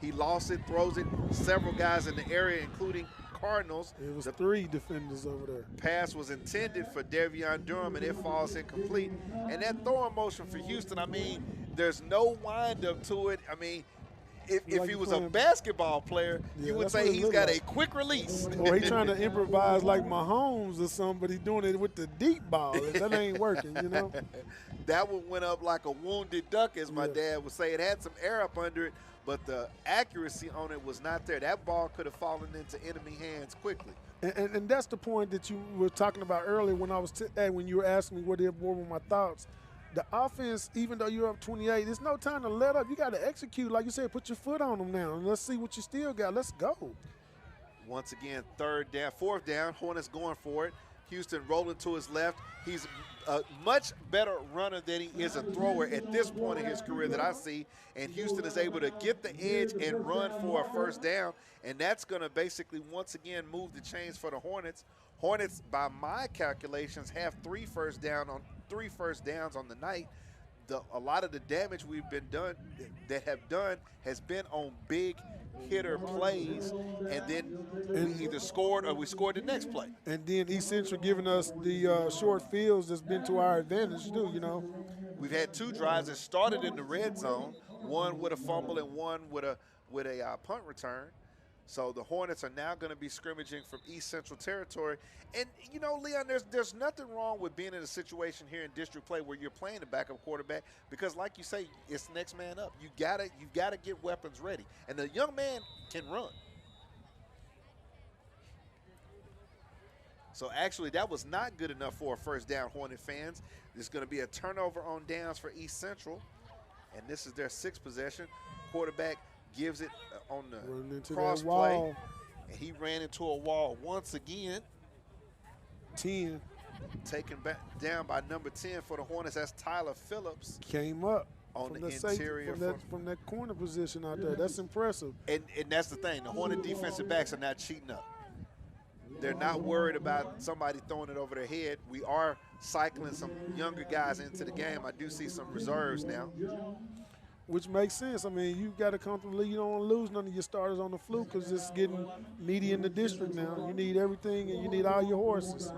He lost it, throws it. Several guys in the area, including Cardinals.
It was 3 defenders over there.
Pass was intended for Davion Durham, and it falls incomplete. And that throwing motion for Houston, I mean, there's no windup to it. I mean, if he was a basketball player, you would say he's got a quick release.
Or he's trying to improvise like Mahomes or something, but he's doing it with the deep ball. That ain't working, you know?
That one went up like a wounded duck, as my dad would say. It had some air up under it, but the accuracy on it was not there. That ball could have fallen into enemy hands quickly.
And that's the point that you were talking about earlier when I was when you were asking me what were my thoughts. The offense, even though you're up 28, there's no time to let up. You got to execute. Like you said, put your foot on them now, and let's see what you still got. Let's go.
Once again, 3rd down, 4th down. Hornets going for it. Houston rolling to his left. He's a much better runner than he is a thrower at this point in his career that I see. And Houston is able to get the edge and run for a 1st down. And that's going to basically, once again, move the chains for the Hornets. Hornets, by my calculations, have 3 first downs on the night. A lot of the damage we've been done has been on big hitter plays, and then we either scored or we scored the next play.
And then East Central giving us the short fields that's been to our advantage too, you know.
We've had 2 drives that started in the red zone, one with a fumble and one with a punt return. So the Hornets are now going to be scrimmaging from East Central territory. And, you know, Leon, there's nothing wrong with being in a situation here in district play where you're playing the backup quarterback because, like you say, it's next man up. You've got to get weapons ready. And the young man can run. So, actually, that was not good enough for a 1st down, Hornet fans. There's going to be a turnover on downs for East Central. And this is their 6th possession. Quarterback gives it on the cross play, and he ran into a wall once again.
10.
Taken back down by number 10 for the Hornets. That's Tyler Phillips.
Came up
On
from
the
that safety,
interior
from that corner position out there. That's impressive.
And that's the thing. The Hornet defensive backs are not cheating up. They're not worried about somebody throwing it over their head. We are cycling some younger guys into the game. I do see some reserves now.
Which makes sense. I mean, you got to comfortably, you don't want to lose none of your starters on the fluke because it's getting meaty in the district now. You need everything and you need all your horses.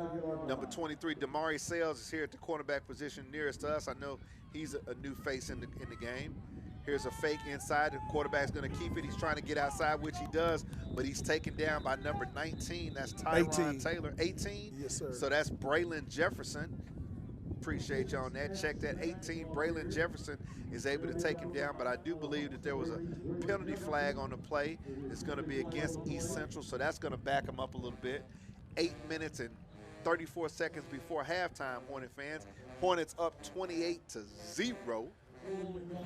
Number 23, Damari Sales is here at the cornerback position nearest to us. I know he's a new face in the game. Here's a fake inside. The quarterback's going to keep it. He's trying to get outside, which he does, but he's taken down by number 19. That's Tyron Taylor. 18?
Yes, sir.
So that's Braylon Jefferson. Appreciate you on that. Check that. 18, Braylon Jefferson is able to take him down, but I do believe that there was a penalty flag on the play. It's going to be against East Central, so that's going to back him up a little bit. 8 minutes and 34 seconds before halftime, Hornet fans. Hornets up 28-0.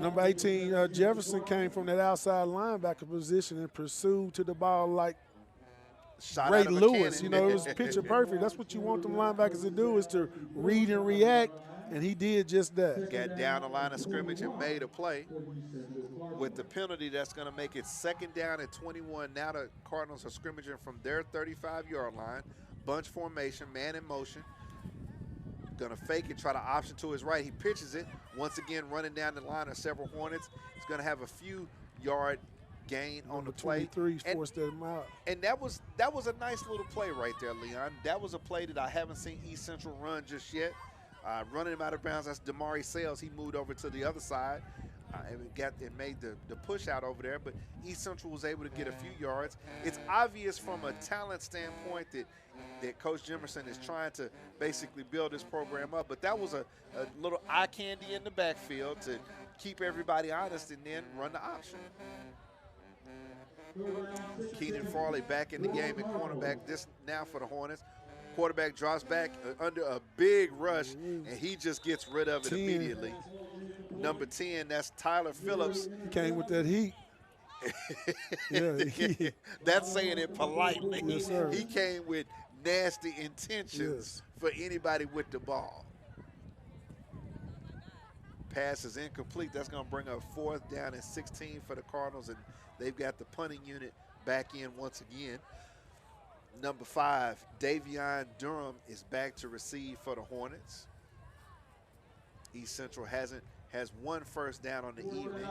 Number 18, Jefferson came from that outside linebacker position and pursued to the ball like
Shot
Ray Lewis. You know, it was picture perfect. That's what you want them linebackers to do, is to read and react, and he did just that.
Got down the line of scrimmage and made a play. With the penalty, that's going to make it 2nd down at 21. Now the Cardinals are scrimmaging from their 35-yard line. Bunch formation, man in motion. Going to fake it, try to option to his right. He pitches it. Once again, running down the line are several Hornets. He's going to have a few yard gain on the play.
23 forced him out.
And that was a nice little play right there, Leon. That was a play that I haven't seen East Central run just yet. Running him out of bounds, that's Damari Sales. He moved over to the other side and made the push out over there, but East Central was able to get a few yards. It's obvious from a talent standpoint that Coach Jimerson is trying to basically build this program up, but that was a little eye candy in the backfield to keep everybody honest and then run the option. Keenan Farley back in the game at cornerback this now for the Hornets. Quarterback drops back under a big rush, and he just gets rid of it immediately. Number 10, that's Tyler Phillips.
He came with that heat. Yeah,
that's saying it politely.
Yes, sir.
He came with nasty intentions for anybody with the ball. Pass is incomplete. That's going to bring up 4th down and 16 for the Cardinals, and they've got the punting unit back in once again. Number 5, Davion Durham is back to receive for the Hornets. East Central has 1 first down on the evening.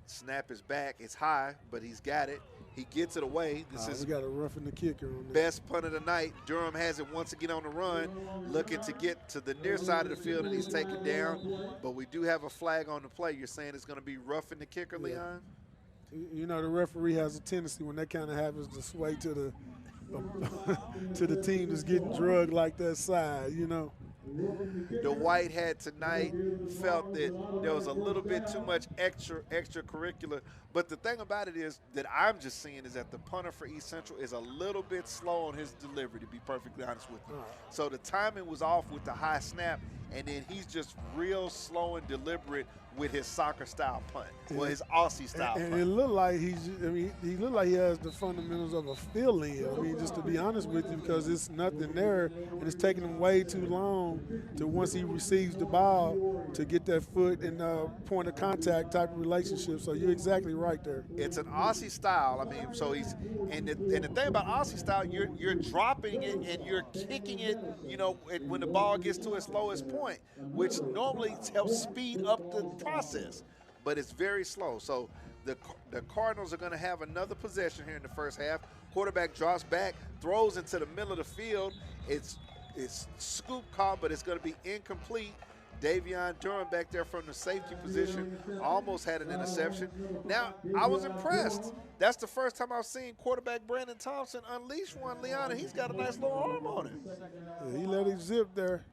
Snap is back. It's high, but he's got it. He gets it away. This is
we got a roughing the kicker on that.
Best punt of the night. Durham has it once again on the run, looking to get to the near side of the field, and he's taken down. But we do have a flag on the play. You're saying it's going to be roughing the kicker, Leon?
You know, the referee has a tendency when that kind of happens to sway to the to the team that's getting drugged like that side, you know.
The White Hat tonight felt that there was a little bit too much extracurricular. But the thing about it is that I'm just seeing is that the punter for East Central is a little bit slow on his delivery, to be perfectly honest with you. So the timing was off with the high snap, and then he's just real slow and deliberate with his soccer-style punt, or his Aussie-style punt.
And it looked like he looked like he has the fundamentals of a fill-in. I mean, just to be honest with you, because it's nothing there, and it's taking him way too long to, once he receives the ball, to get that foot and point of contact type of relationship. So you're exactly right there.
It's an Aussie style. I mean, so he's and the thing about Aussie style, you're dropping it and you're kicking it, you know, when the ball gets to its lowest point, which normally helps speed up the process, but it's very slow. So the Cardinals are going to have another possession here in the first half. Quarterback drops back, throws into the middle of the field. It's scoop caught, but it's going to be incomplete. Davion Durham back there from the safety position almost had an interception. Now, I was impressed. That's the first time I've seen quarterback Brandon Thompson unleash one, Leon, and he's got a nice little arm on him.
Yeah, he let him zip there.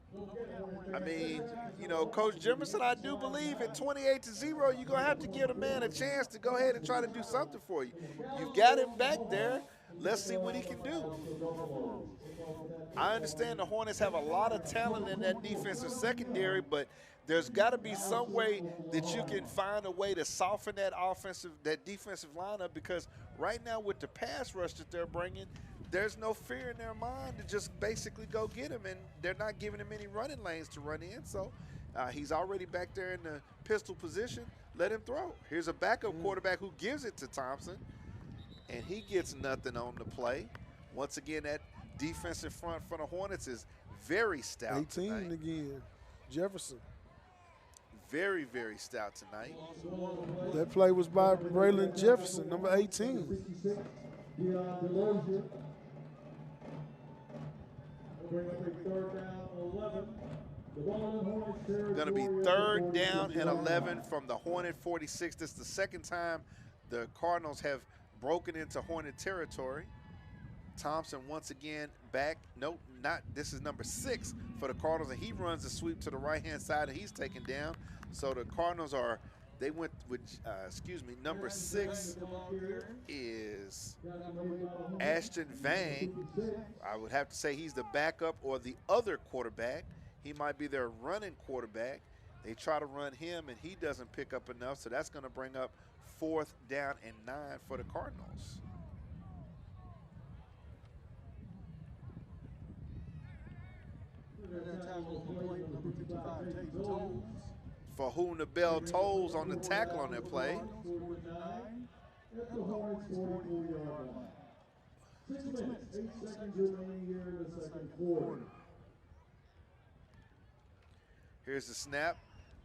I mean, you know, Coach Jimerson, I do believe at 28-0, you're going to have to give the man a chance to go ahead and try to do something for you. You've got him back there. Let's see what he can do. I understand the Hornets have a lot of talent in that defensive secondary, but there's got to be some way that you can find a way to soften that defensive lineup, because right now with the pass rush that they're bringing, there's no fear in their mind to just basically go get him, and they're not giving him any running lanes to run in. So he's already back there in the pistol position. Let him throw. Here's a backup quarterback who gives it to Thompson, and he gets nothing on the play. Once again, that defensive front for the Hornets is very stout
18
tonight.
again, Jefferson.
Very, very stout tonight.
That play was by Braylon Jefferson, number 18.
Bring up a third down, 11. The ball in Hornets territory.
Going to be third down and 11 from the Hornet 46. This is the second time the Cardinals have broken into Hornet territory. Thompson once again back. Nope, not. This is number 6 for the Cardinals, and he runs the sweep to the right-hand side, and he's taken down. So the Cardinals are, they went with, number 6 is Ashton Vang. I would have to say he's the backup or the other quarterback. He might be their running quarterback. They try to run him, and he doesn't pick up enough, so that's going to bring up 4th down and 9 for the Cardinals. For whom the bell tolls on the tackle on that play.
6 minutes, 8 seconds remaining here in the second quarter.
Here's the snap.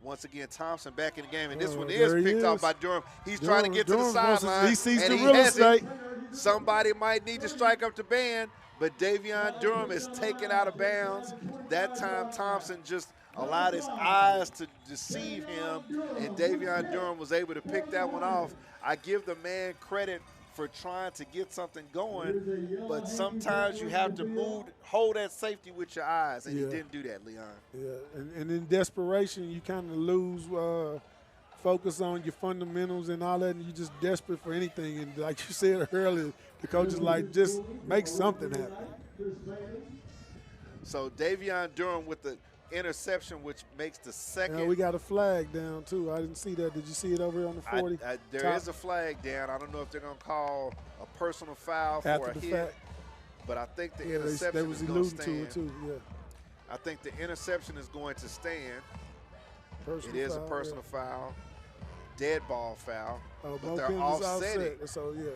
Once again, Thompson back in the game, and this one is picked off by Durham. He's trying to get to the sideline,
he sees
and
the
he
real
has
estate.
it. Somebody might need to strike up the band, but Davion Durham is taken out of bounds. That time, Thompson just allowed his eyes to deceive him, and Davion Durham was able to pick that one off. I give the man credit for trying to get something going, but sometimes you have to hold that safety with your eyes, and he didn't do that, Leon.
Yeah, and in desperation, you kind of lose focus on your fundamentals and all that, and you're just desperate for anything. And like you said earlier, the coach is like, just make something happen.
So Davion Durham with the interception, which makes the second.
And we got a flag down, too. I didn't see that. Did you see it over here on the 40?
There is a flag down. I don't know if they're going to call a personal foul for
After
a
the
hit,
fact.
but I think the
They
interception
was
is going to
alluding to it,
stand.
too, yeah.
I think the interception is going to stand.
Personal
It is
foul,
a personal foul, dead ball foul,
Oh,
but
both
they're
penalties
offsetting.
offset. So, yeah.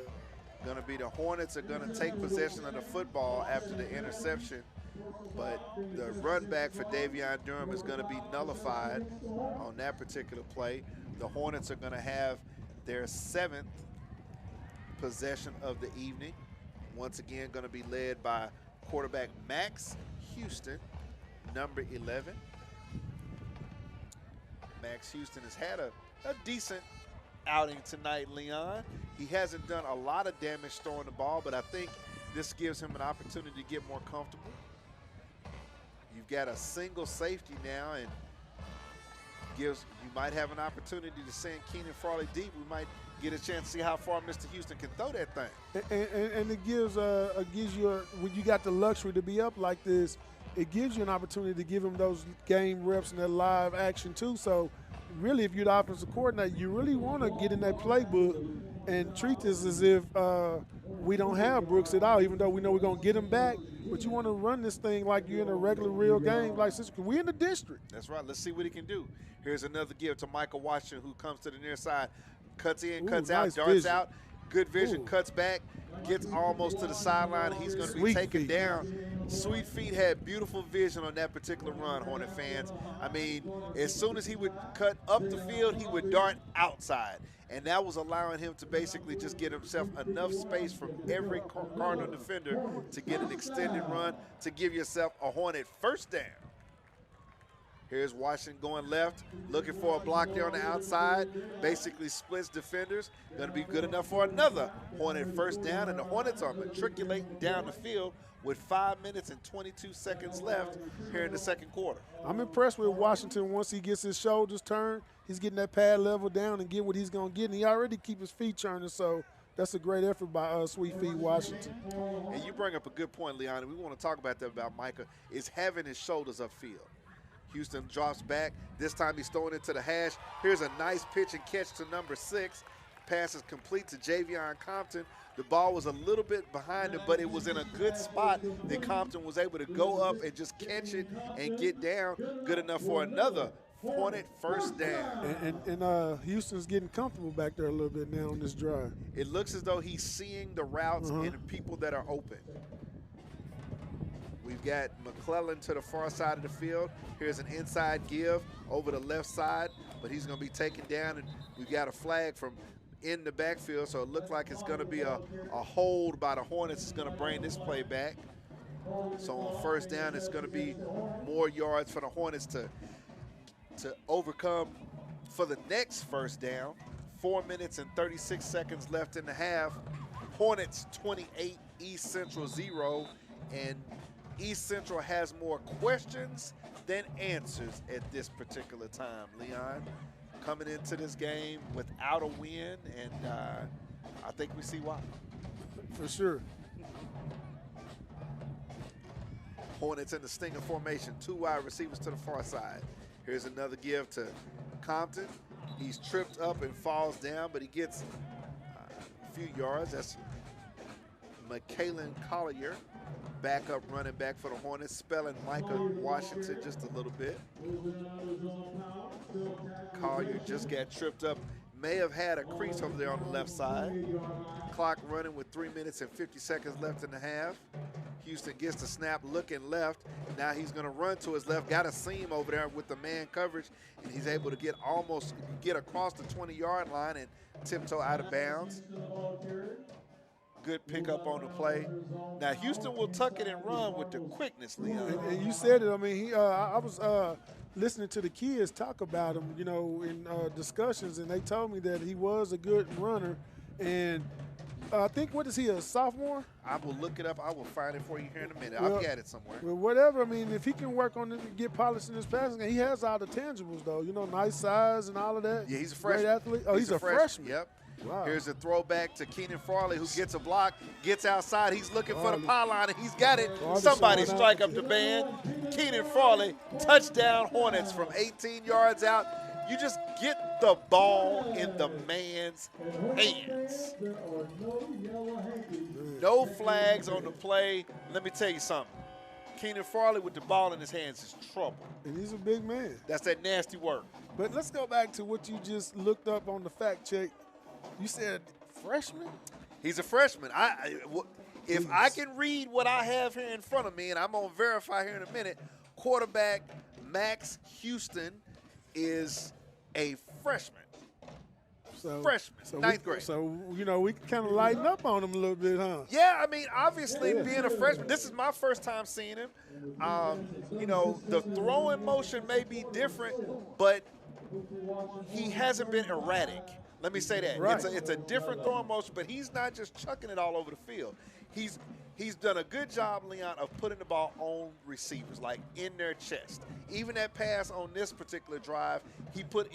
Going to be the Hornets are going to take possession of the football after the interception, but the run back for Davion Durham is going to be nullified on that particular play. The Hornets are going to have their 7th possession of the evening. Once again, going to be led by quarterback Max Houston, number 11. Max Houston has had a decent outing tonight, Leon. He hasn't done a lot of damage throwing the ball, but I think this gives him an opportunity to get more comfortable. You've got a single safety now, and you might have an opportunity to send Keenan Farley deep. We might get a chance to see how far Mr. Houston can throw that thing.
And it gives you when you got the luxury to be up like this, it gives you an opportunity to give him those game reps and that live action too. So really, if you're the offensive coordinator, you really want to get in that playbook and treat this as if we don't have Brooks at all, even though we know we're going to get him back. But you want to run this thing like you're in a regular real game, like this. We're in the district.
That's right. Let's see what he can do. Here's another give to Michael Washington, who comes to the near side, cuts in, cuts out, darts
vision.
out. Good vision,
Ooh.
cuts back, gets almost to the sideline. He's going to be
Sweet
taken
feet.
down. Sweet Feet had beautiful vision on that particular run, Hornet fans. I mean, as soon as he would cut up the field, he would dart outside. And that was allowing him to basically just get himself enough space from every Cardinal defender to get an extended run to give yourself a Hornet first down. Here's Washington going left, looking for a block there on the outside. Basically splits defenders. Going to be good enough for another Hornet first down, and the Hornets are matriculating down the field with 5 minutes and 22 seconds left here in the second quarter.
I'm impressed with Washington. Once he gets his shoulders turned, he's getting that pad level down and get what he's going to get. And he already keep his feet churning, so that's a great effort by Sweet Feet Washington.
And you bring up a good point, Leon, and we want to talk about that about Micah, is having his shoulders upfield. Houston drops back. This time he's throwing it to the hash. Here's a nice pitch and catch to number 6. pass is complete to Javion Compton. The ball was a little bit behind him, but it was in a good spot that Compton was able to go up and just catch it and get down good enough for another Hornet first down.
And Houston's getting comfortable back there a little bit now on this drive.
It looks as though he's seeing the routes and the people that are open. We've got McClellan to the far side of the field. Here's an inside give over the left side, but he's going to be taken down, and we've got a flag from in the backfield, so it looks like it's going to be a hold by the Hornets. It's going to bring this play back. So on first down, it's going to be more yards for the Hornets to overcome for the next first down. 4 minutes and 36 seconds left in the half. Hornets 28, East Central 0, and East Central has more questions than answers at this particular time. Leon coming into this game without a win, and I think we see why.
For sure.
Hornets in the stinger formation, 2 wide receivers to the far side. Here's another give to Compton. He's tripped up and falls down, but he gets a few yards. That's McKalen Collier, backup running back for the Hornets, spelling Micah Washington just a little bit. Collier just got tripped up. May have had a crease over there on the left side. Clock running with 3 minutes and 50 seconds left in the half. Houston gets the snap, looking left. Now he's going to run to his left. Got a seam over there with the man coverage, and he's able to get across the 20-yard line and tiptoe out of bounds. Good pickup on the play. Now Houston will tuck it and run with the quickness, Leon.
And you said it. I mean, I was listening to the kids talk about him, you know, in discussions, and they told me that he was a good runner. And I think, what is he, a sophomore?
I will look it up. I will find it for you here in a minute. I'll get it somewhere.
Well, whatever. I mean, if he can work on it and get polished in his passing game, he has all the tangibles, though. You know, nice size and all of that.
Yeah, he's a freshman.
Great athlete. Oh, he's a freshman.
Yep.
Wow.
Here's a throwback to Keenan Farley, who gets a block, gets outside. He's looking for the pylon, and he's got it. Somebody strike up the band. Keenan Farley, touchdown Hornets from 18 yards out. You just get the ball in the man's hands. No flags on the play. Let me tell you something. Keenan Farley with the ball in his hands is trouble.
And he's a big man.
That's that nasty work.
But let's go back to what you just looked up on the fact check. You said freshman?
He's a freshman. If I can read what I have here in front of me, and I'm going to verify here in a minute, quarterback Max Houston is a freshman. Ninth grade.
So, you know, we can kind of lighten up on him a little bit, huh?
Yeah, I mean, obviously being a freshman, this is my first time seeing him. You know, the throwing motion may be different, but he hasn't been erratic. Let me say that.
Right.
It's a different throwing motion, but he's not just chucking it all over the field. He's done a good job, Leon, of putting the ball on receivers, like in their chest. Even that pass on this particular drive, he put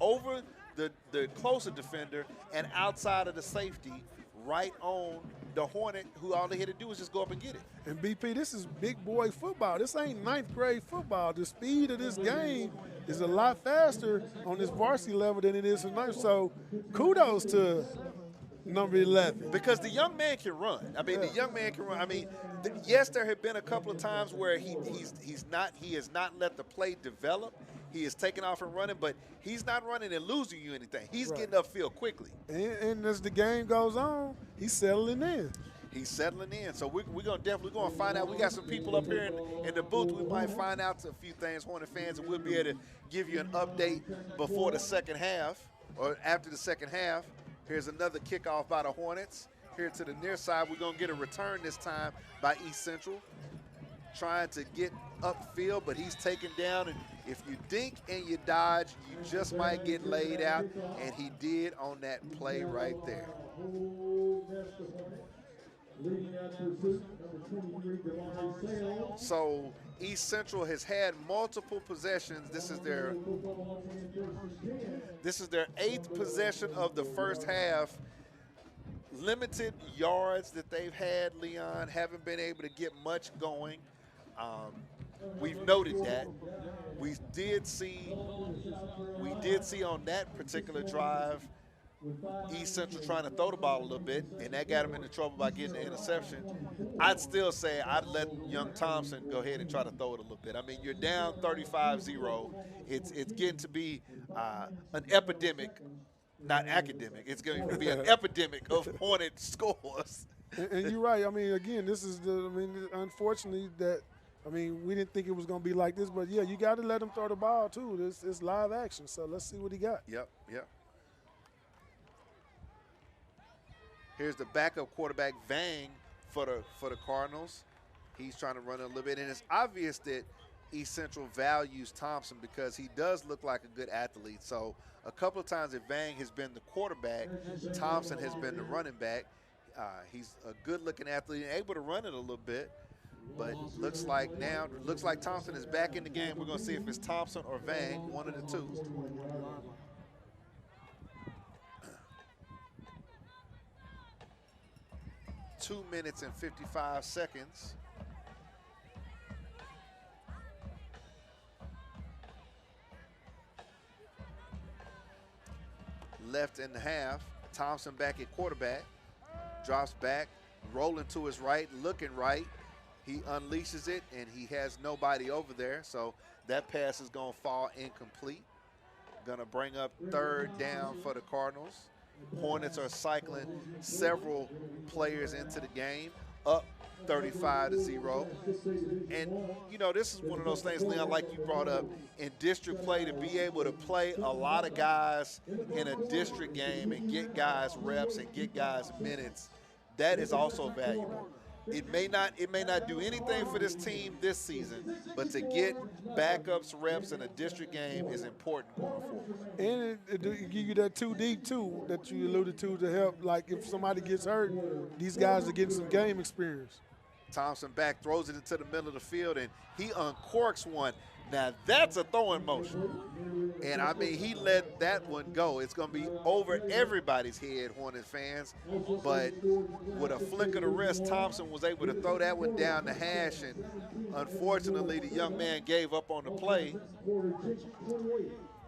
over the closer defender and outside of the safety, right on the Hornet, who all they had to do was just go up and get it.
And BP, this is big boy football. This ain't ninth grade football. The speed of this game is a lot faster on this varsity level than it is in ninth. So kudos to number 11.
Because the young man can run. I mean, the young man can run. I mean, yes, there have been a couple of times where he has not let the play develop. He is taking off and running, but he's not running and losing you anything. He's getting upfield quickly.
And as the game goes on, he's settling in.
He's settling in. So we're definitely going to find out. We got some people up here in the booth. We might find out a few things, Hornet fans, and we'll be able to give you an update before the second half or after the second half. Here's another kickoff by the Hornets. Here to the near side, we're going to get a return this time by East Central. Trying to get upfield, but he's taken down. And if you dink and you dodge, you just might get laid out. And he did on that play right there. So East Central has had multiple possessions. This is their 8th possession of the first half. Limited yards that they've had, Leon, haven't been able to get much going. We've noted that. we did see on that particular drive East Central trying to throw the ball a little bit, and that got him into trouble by getting the interception. I'd still say I'd let young Thompson go ahead and try to throw it a little bit. I mean, you're down 35-0. It's getting to be an epidemic, not academic. It's going to be an epidemic of Hornet scores.
And you're right. I mean, again, this is unfortunately we didn't think it was going to be like this, but yeah, you got to let him throw the ball too. It's live action, so let's see what he got.
Yep. Here's the backup quarterback, Vang, for the Cardinals. He's trying to run it a little bit, and it's obvious that East Central values Thompson because he does look like a good athlete. So a couple of times that Vang has been the quarterback, Thompson has been the running back. He's a good-looking athlete and able to run it a little bit, but looks like Thompson is back in the game. We're going to see if it's Thompson or Vang, one of the two. 2 minutes and 55 seconds. Left in the half. Thompson back at quarterback. Drops back, rolling to his right, looking right. He unleashes it, and he has nobody over there, so that pass is going to fall incomplete. Going to bring up 3rd down for the Cardinals. Hornets are cycling several players into the game, up 35-0. And, you know, this is one of those things, Leon, like you brought up, in district play, to be able to play a lot of guys in a district game and get guys reps and get guys minutes, that is also valuable. It may not do anything for this team this season, but to get backups reps in a district game is important going forward.
And it give you that 2 deep too that you alluded to help. Like if somebody gets hurt, these guys are getting some game experience.
Thompson back, throws it into the middle of the field, and he uncorks one. Now that's a throwing motion. And I mean, he let that one go. It's going to be over everybody's head, Hornet fans. But with a flick of the wrist, Thompson was able to throw that one down the hash. And unfortunately, the young man gave up on the play.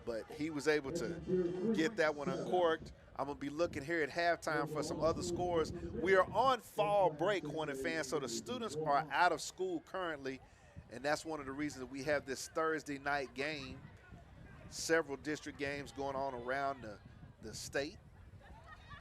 But he was able to get that one uncorked. I'm going to be looking here at halftime for some other scores. We are on fall break, Hornet fans, so the students are out of school currently. And that's one of the reasons that we have this Thursday night game. Several district games going on around the state.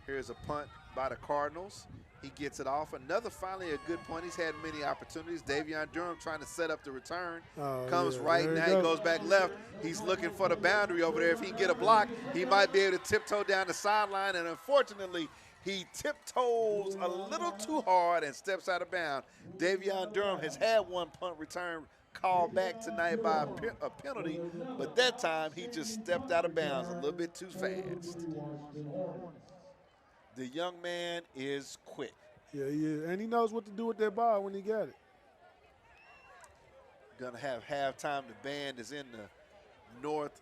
Here's a punt by the Cardinals. He gets it off. Finally a good punt. He's had many opportunities. Davion Durham trying to set up the return. Comes right now. He goes back left. He's looking for the boundary over there. If he can get a block, he might be able to tiptoe down the sideline. And unfortunately, he tiptoes a little too hard and steps out of bounds. Davion Durham has had one punt return called back tonight by a penalty, but that time he just stepped out of bounds a little bit too fast. The young man is quick.
Yeah, and he knows what to do with that ball when he got it.
Gonna have halftime. The band is in the north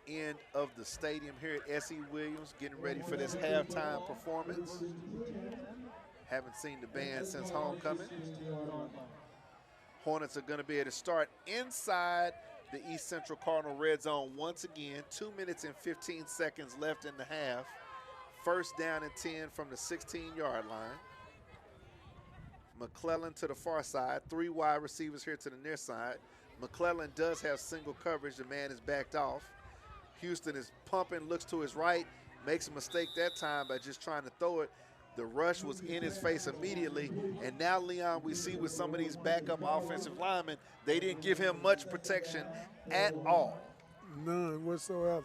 end of the stadium here at S.E. Williams, getting ready for this halftime performance. Haven't seen the band since homecoming. Hornets are going to be able to start inside the East Central Cardinal red zone once again. 2 minutes and 15 seconds left in the half. 1st down and 10 from the 16-yard line. McClellan to the far side. 3 wide receivers here to the near side. McClellan does have single coverage. The man is backed off. Houston is pumping, looks to his right, makes a mistake that time by just trying to throw it. The rush was in his face immediately, and now, Leon, we see with some of these backup offensive linemen, they didn't give him much protection at all.
None whatsoever.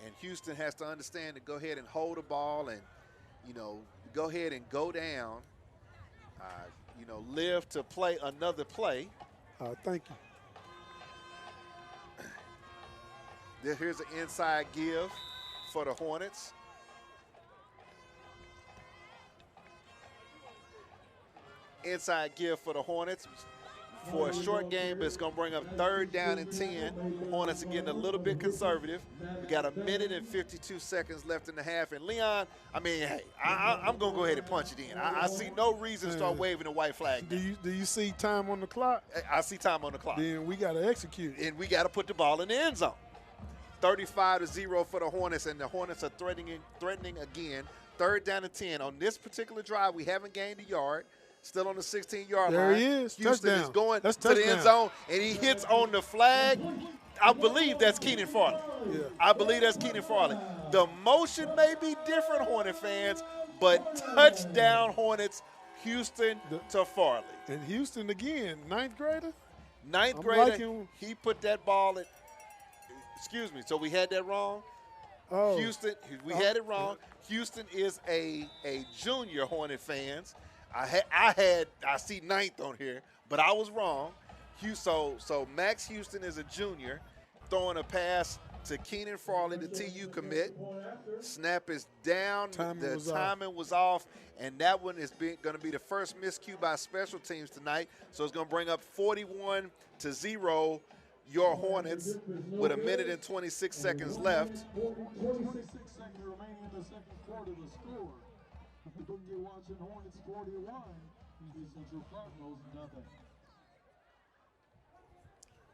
And Houston has to understand to go ahead and hold the ball and, you know, go ahead and go down, you know, live to play another play.
Thank you.
Here's an inside give for the Hornets. Inside give for the Hornets. for a short game, but it's going to bring up 3rd down and 10. Hornets are getting a little bit conservative. We got 1 minute and 52 seconds left in the half. And Leon, I mean, hey, I'm going to go ahead and punch it in. I see no reason to start waving the white flag.
Do you see time on the clock?
I see time on the clock.
Then we got to execute.
And we got to put the ball in the end zone. 35-0 for the Hornets, and the Hornets are threatening again. 3rd down and 10. On this particular drive, we haven't gained a yard. Still on the 16-yard line.
There he is.
Houston
Touchdown.
is going
That's
to the end zone, and he hits on the flag. I believe that's Keenan Farley.
Yeah.
I believe that's Keenan Farley. The motion may be different, Hornet fans, but touchdown Hornets, Houston to Farley.
And Houston again, 9th grader?
Ninth grader, he put that ball in. Excuse me, so we had that wrong?
Oh.
Houston, we had it wrong. Houston is a junior, Hornet fans. I see 9th on here, but I was wrong. So Max Houston is a junior, throwing a pass to Keenan Farley, the TU commit. Snap is down. The timing was off, and that one is going to be the first miscue by special teams tonight. So it's going to bring up 41-0. Your Hornets with 1 minute and 26 seconds left.
26 seconds remaining in the second quarter. The score. You're watching Hornets 41. Central Cardinals nothing.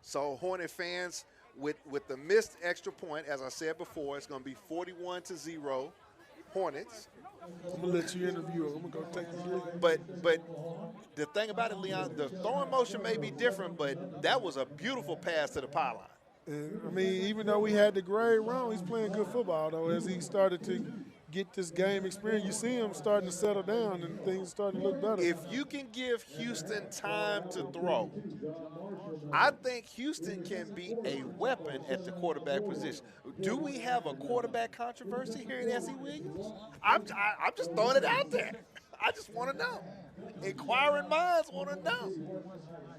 So Hornet fans, with the missed extra point, as I said before, it's going to be 41-0 Hornets.
I'm going to let you interview him. I'm going to go take this lead.
But the thing about it, Leon, the throwing motion may be different, but that was a beautiful pass to the pylon.
And, I mean, even though we had the grade wrong, he's playing good football, though, as he started to get this game experience. You see him starting to settle down, and things starting to look better.
If you can give Houston time to throw, I think Houston can be a weapon at the quarterback position. Do we have a quarterback controversy here at S.E. Williams? I'm just throwing it out there. I just want to know. Inquiring minds want to know.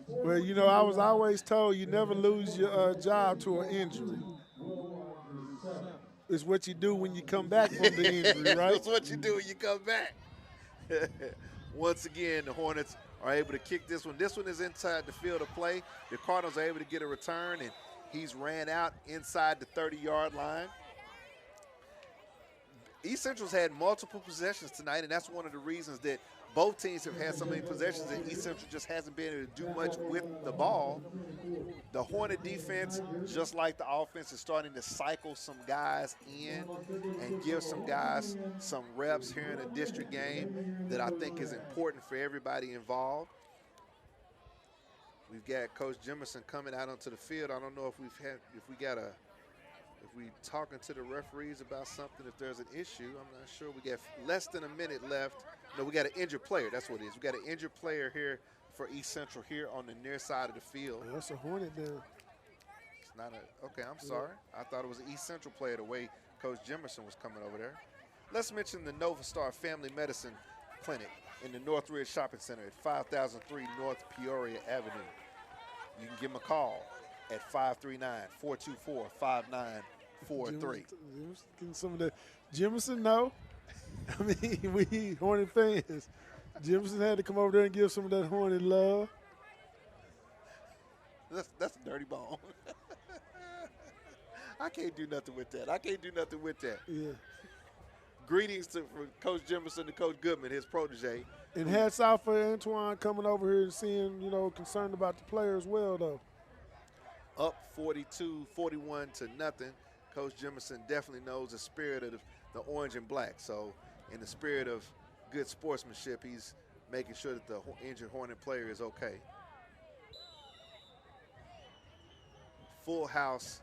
Well, you know, I was always told you never lose your job to an injury. It's what you do when you come back from the injury, right?
It's what you do when you come back. Once again, the Hornets are able to kick this one. This one is inside the field of play. The Cardinals are able to get a return, and he's ran out inside the 30-yard line. East Central's had multiple possessions tonight, and that's one of the reasons that both teams have had so many possessions and East Central just hasn't been able to do much with the ball. The Hornet defense, just like the offense, is starting to cycle some guys in and give some guys some reps here in a district game that I think is important for everybody involved. We've got Coach Jimerson coming out onto the field. I don't know if we talking to the referees about something, if there's an issue. I'm not sure. We got less than a minute left. No, we got an injured player. That's what it is. We got an injured player here for East Central here on the near side of the field.
Oh, that's a Hornet down.
It's not a, okay, I'm sorry. I thought it was an East Central player the way Coach Jimerson was coming over there. Let's mention the Nova Star Family Medicine Clinic in the Northridge Shopping Center at 5003 North Peoria Avenue. You can give them a call at 539-424-5943.
Getting some of the Jimerson, no. I mean, we Hornet fans. Jimerson had to come over there and give some of that Hornet love.
That's a dirty bone. I can't do nothing with that.
Yeah.
Greetings for Coach Jimerson to Coach Goodman, his protege.
And hats off for Antoine coming over here and seeing, concerned about the player as well, though.
Up 41 to nothing. Coach Jimerson definitely knows the spirit of the orange and black. So in the spirit of good sportsmanship, he's making sure that the injured Hornet player is okay. Full house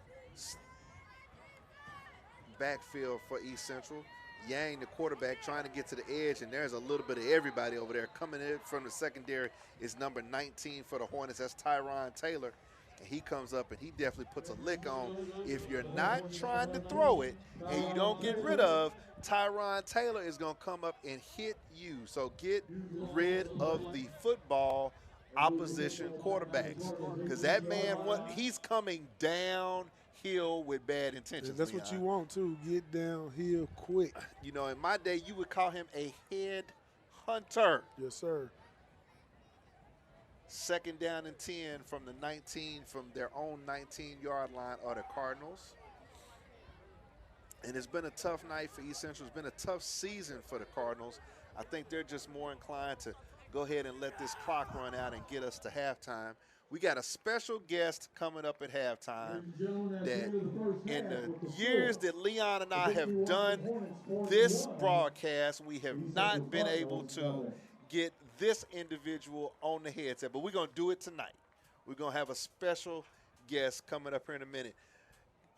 backfield for East Central. Yang, the quarterback, trying to get to the edge, and there's a little bit of everybody over there. Coming in from the secondary is number 19 for the Hornets. That's Tyron Taylor. And he comes up and he definitely puts a lick on. If you're not trying to throw it and you don't get rid of, Tyron Taylor is going to come up and hit you. So get rid of the football opposition quarterbacks, because that man, he's coming downhill with bad intentions.
That's what you want, too. Get downhill quick.
In my day, you would call him a head hunter.
Yes, sir.
Second down and 10 from the 19, from their own 19-yard line are the Cardinals. And it's been a tough night for East Central. It's been a tough season for the Cardinals. I think they're just more inclined to go ahead and let this clock run out and get us to halftime. We got a special guest coming up at halftime that in the years that Leon and I have done this broadcast, we have not been able to get this individual on the headset, but we're going to do it tonight. We're going to have a special guest coming up here in a minute.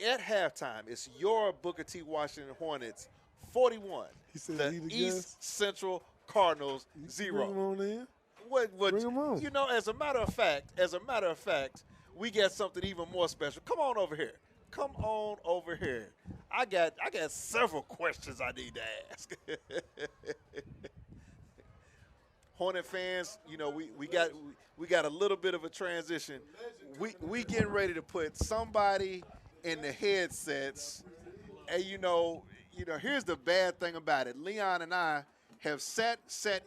At halftime, it's your Booker T. Washington Hornets 41, the East Central Cardinals 0.
Bring 'em on in.
Bring 'em on. You know, as a matter of fact, we got something even more special. Come on over here. Come on over here. I got several questions I need to ask. Hornet fans, you know, we got a little bit of a transition. We getting ready to put somebody in the headsets, and you know, here's the bad thing about it. Leon and I have sat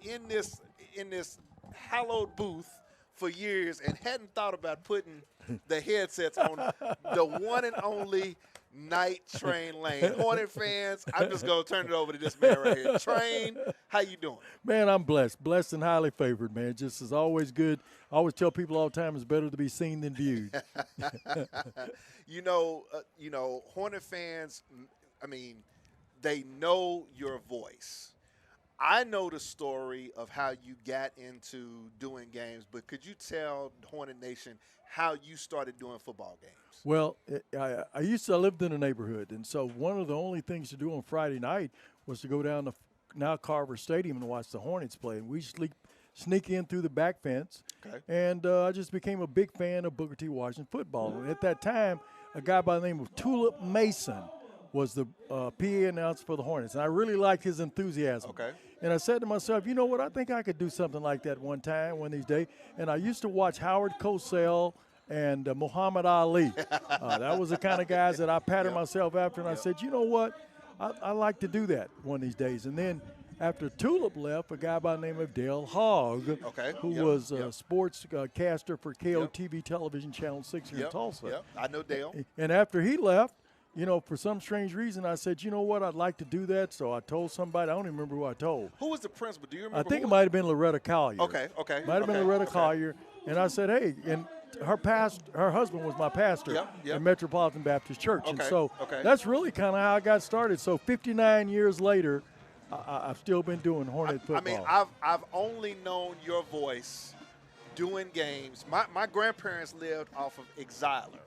in this hallowed booth for years and hadn't thought about putting the headsets on the one and only Night Train Lane. Hornet fans, I'm just gonna turn it over to this man right here. Train, how you doing?
Man, I'm blessed and highly favored, man. Just is always good. I always tell people all the time, it's better to be seen than viewed.
You know, Hornet fans, I mean, they know your voice. I know the story of how you got into doing games, but could you tell Hornet Nation how you started doing football games?
Well, I lived in a neighborhood, and so one of the only things to do on Friday night was to go down to now Carver Stadium and watch the Hornets play. And we sneak in through the back fence, and I just became a big fan of Booker T. Washington football. And at that time, a guy by the name of Tulip Mason was the PA announcer for the Hornets, and I really liked his enthusiasm. And I said to myself, you know what, I think I could do something like that one of these days. And I used to watch Howard Cosell and Muhammad Ali. That was the kind of guys that I patterned myself after, and I said, you know what, I like to do that one of these days. And then after Tulip left, a guy by the name of Dale Hogg, who was a sports caster for KOTV Television Channel 6 here in Tulsa.
I know Dale.
And after he left, you know, for some strange reason, I said, you know what, I'd like to do that. So I told somebody. I don't even remember who I told.
Who was the principal? Do you remember?
I think it might have been Loretta Collier.
Okay.
Might have been Loretta Collier. And I said, hey, and her husband was my pastor in Metropolitan Baptist Church. And so that's really kind of how I got started. So 59 years later, I've still been doing Hornet football.
I mean, I've only known your voice doing games. My grandparents lived off of Exiler.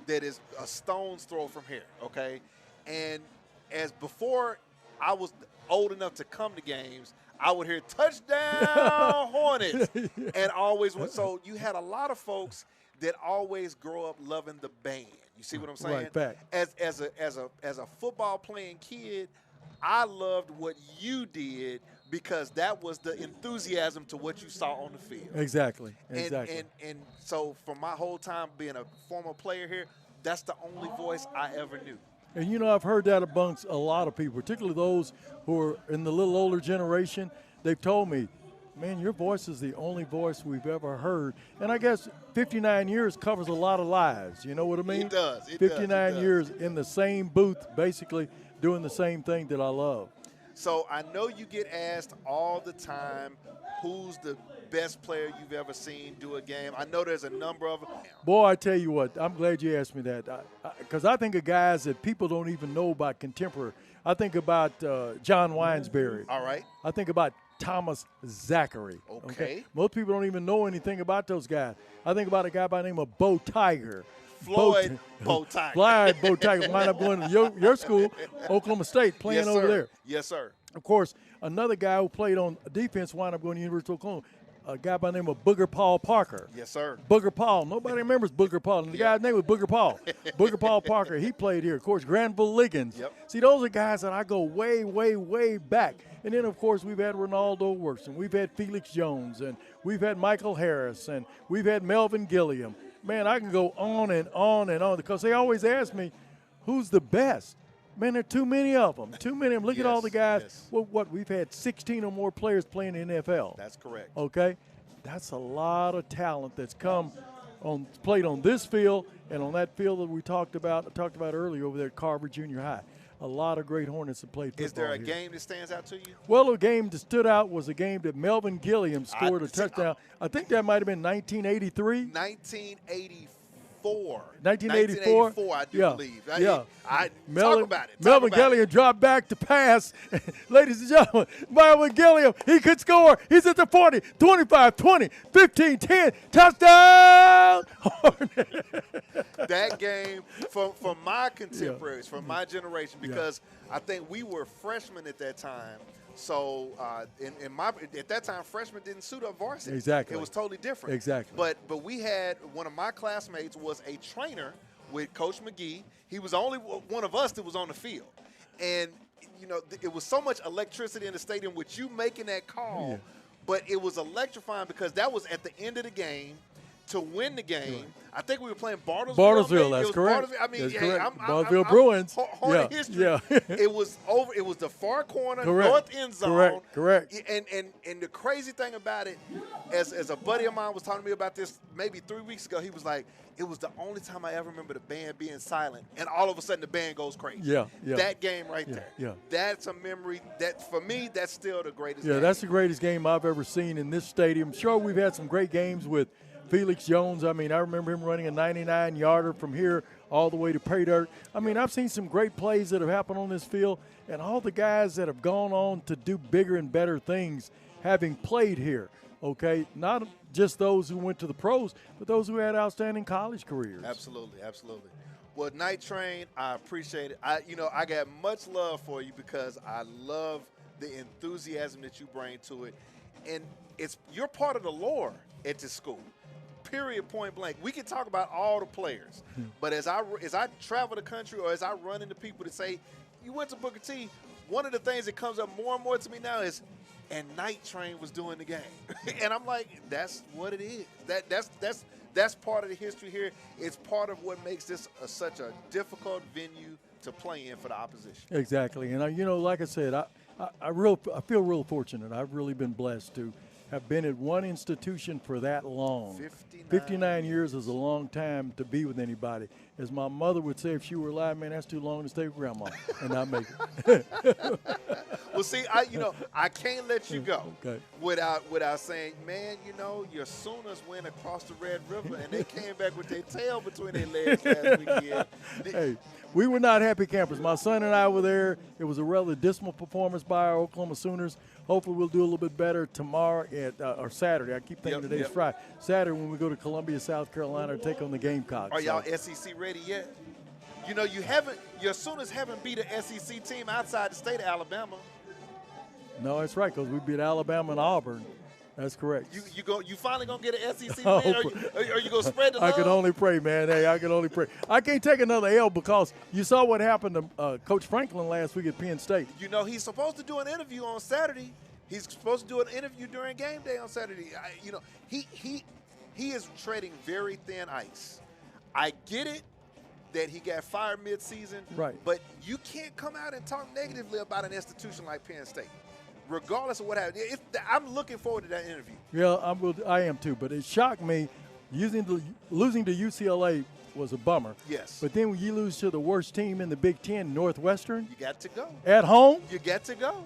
That is a stone's throw from here, okay? And as before I was old enough to come to games, I would hear touchdown Hornets and always went. So you had a lot of folks that always grow up loving the band. You see what I'm saying?
Right back.
As a football playing kid, I loved what you did because that was the enthusiasm to what you saw on the field.
Exactly.
And so for my whole time being a former player here, that's the only voice I ever knew.
And, you know, I've heard that amongst a lot of people, particularly those who are in the little older generation. They've told me, man, your voice is the only voice we've ever heard. And I guess 59 years covers a lot of lives. You know what I mean?
It does.
59 years in the same booth, basically doing the same thing that I love.
So I know you get asked all the time, who's the best player you've ever seen do a game? I know there's a number of them.
Boy, I tell you what, I'm glad you asked me that. Because I think of guys that people don't even know about contemporary. I think about John Winesberry.
All right.
I think about Thomas Zachary.
Okay.
Most people don't even know anything about those guys. I think about a guy by the name of Bo Tiger.
Floyd Bo Tiger.
Floyd Bo Tiger wound up going to your school, Oklahoma State, playing over there.
Yes, sir.
Of course, another guy who played on defense wound up going to University of Oklahoma, a guy by the name of Booger Paul Parker.
Yes, sir.
Booger Paul. Nobody remembers Booger Paul. And the guy's name was Booger Paul. Booger Paul Parker. He played here. Of course, Granville Liggins. See, those are guys that I go way, way, way back. And then, of course, we've had Ronaldo Workson. We've had Felix Jones. And we've had Michael Harris. And we've had Melvin Gilliam. Man, I can go on and on and on because they always ask me, who's the best? Man, there are too many of them. Too many of them. Look at all the guys.
Yes.
Well, we've had 16 or more players playing in the NFL.
That's correct.
Okay, that's a lot of talent that's played on this field and on that field that we talked about earlier over there at Carver Junior High. A lot of great Hornets have played football.
Is there a
here.
game that stands out to you?
Well, a game that stood out was a game that Melvin Gilliam scored a touchdown. I think that might have been 1983.
1984.
1984,
I do believe.
Melvin,
Talk about it.
Melvin Gilliam dropped back to pass. Ladies and gentlemen, Melvin Gilliam, he could score. He's at the 40, 25, 20, 15, 10. Touchdown!
That game, for my contemporaries, for my generation, because I think we were freshmen at that time. So at that time, freshmen didn't suit up varsity.
Exactly.
It was totally different.
Exactly.
But we had one of my classmates was a trainer with Coach McGee. He was the only one of us that was on the field, and it was so much electricity in the stadium with you making that call.
Yeah.
But it was electrifying because that was at the end of the game. To win the game, I think we were playing Bartlesville.
Bartlesville, that's correct.
I mean,
that's
hey,
correct.
I'm
Bruins.
Hornet history.
Yeah.
It was over. It was the far corner,
Correct.
north end zone.
Correct.
And the crazy thing about it, as a buddy of mine was talking to me about this maybe 3 weeks ago, he was like, it was the only time I ever remember the band being silent, and all of a sudden the band goes crazy.
Yeah.
That game right there.
Yeah.
That's a memory that, for me, that's still the greatest
Yeah,
game.
that's the greatest game I've ever seen in this stadium. Sure, we've had some great games with Felix Jones. I mean, I remember him running a 99-yarder from here all the way to pay dirt. I mean, I've seen some great plays that have happened on this field, and all the guys that have gone on to do bigger and better things having played here, okay? Not just those who went to the pros, but those who had outstanding college careers.
Absolutely. Well, Night Train, I appreciate it. I got much love for you because I love the enthusiasm that you bring to it. And you're part of the lore at this school. Period, point blank. We can talk about all the players, but as I travel the country or as I run into people that say, you went to Booker T, one of the things that comes up more and more to me now is, and Night Train was doing the game. And I'm like, that's what it is. That's part of the history here. It's part of what makes this such a difficult venue to play in for the opposition.
Exactly. And, like I said, I feel real fortunate. I've really been blessed to have been at one institution for that long. 59 years is a long time to be with anybody. As my mother would say if she were alive, man, that's too long to stay with grandma and not make it.
Well, see, I can't let you go without saying, man, your Sooners went across the Red River and they came back with their tail between their legs last weekend.
Hey, we were not happy campers. My son and I were there. It was a rather dismal performance by our Oklahoma Sooners. Hopefully we'll do a little bit better tomorrow or Saturday. I keep thinking today's Friday. Saturday when we go to Columbia, South Carolina, to take on the Gamecocks.
Are y'all SEC ready yet? Your Sooners haven't beat an SEC team outside the state of Alabama.
No, that's right, because we beat Alabama and Auburn. That's correct.
You finally gonna get an SEC win? Are you gonna spread the love?
I can only pray, man. Hey, I can only pray. I can't take another L because you saw what happened to Coach Franklin last week at Penn State.
He's supposed to do an interview on Saturday. He's supposed to do an interview during game day on Saturday. He is treading very thin ice. I get it that he got fired mid-season,
right?
But you can't come out and talk negatively about an institution like Penn State. Regardless of what happens, I'm looking forward to that interview.
Yeah, I am too. But it shocked me. Losing to UCLA was a bummer.
Yes.
But then when you lose to the worst team in the Big Ten, Northwestern.
You got to go.
At home.
You got to go.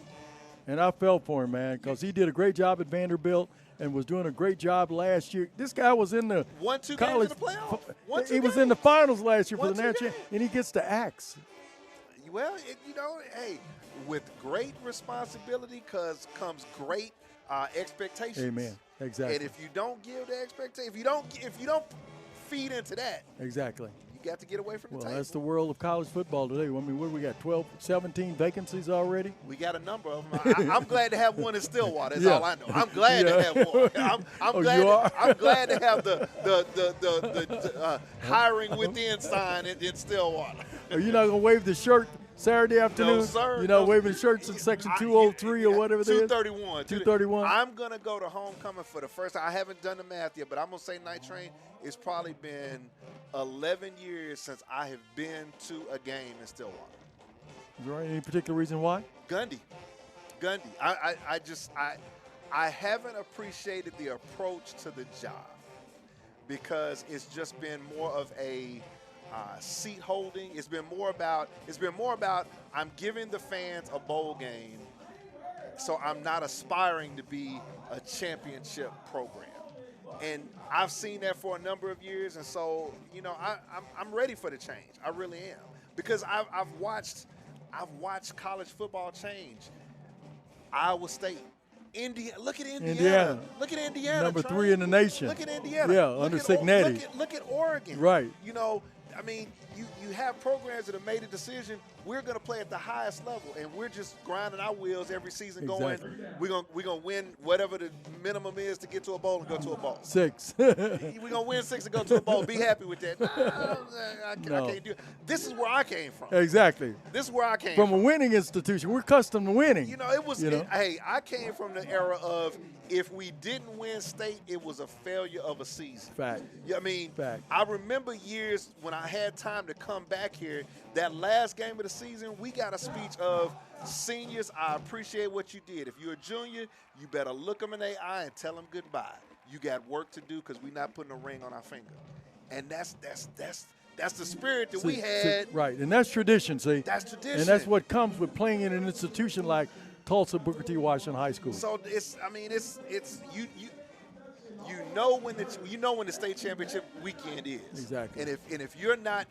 And I felt for him, man, because he did a great job at Vanderbilt and was doing a great job last year. This guy was in the
college games in the playoffs.
He was in the finals last year for the national, and he gets the axe.
Well, hey, with great responsibility comes great expectations.
Amen. Exactly.
And if you don't give the expectation, if you don't feed into that,
exactly,
you got to get away from the table.
Well, that's the world of college football today. I mean, what do we got? 12, 17 vacancies already?
We got a number of them. I'm glad to have one in Stillwater. That's all I know. I'm glad to have one. I'm glad to have the hiring within sign in Stillwater.
Are you not gonna wave the shirt Saturday afternoon?
No, sir.
You know, waving shirts in section 203 or whatever it is?
231.
231.
I'm going to go to homecoming for the first time. I haven't done the math yet, but I'm going to say Night Train. It's probably been 11 years since I have been to a game in Stillwater.
Is there any particular reason why?
Gundy. I haven't appreciated the approach to the job because it's just been more of a seat holding. It's been more about I'm giving the fans a bowl game, so I'm not aspiring to be a championship program. And I've seen that for a number of years, and so I'm ready for the change. I really am, because I've watched college football change. Iowa State, Indiana. Look at Indiana. Look at Indiana.
Number 3 in the nation.
Look at Indiana.
Yeah, under Signetti.
Look at Oregon.
Right.
I mean, you have programs that have made a decision. We're going to play at the highest level, and we're just grinding our wheels every season.
Exactly.
We're gonna win whatever the minimum is to get to a bowl and go to a bowl.
6.
We're gonna win 6 and go to a bowl. Be happy with that. I can't do it. This is where I came from.
Exactly.
This is where I came
from a winning institution. We're accustomed to winning.
It was. Hey, I came from the era of if we didn't win state, it was a failure of a season.
Fact.
Fact. I remember years when I had time to come back here. That last game of the season, we got a speech of seniors. I appreciate what you did. If you're a junior, you better look them in their eye and tell them goodbye. You got work to do because we're not putting a ring on our finger. And that's the spirit that we had.
Right, and that's tradition. See,
that's tradition,
and that's what comes with playing in an institution like Tulsa Booker T. Washington High School.
So it's you know when the state championship weekend is.
Exactly.
And if you're not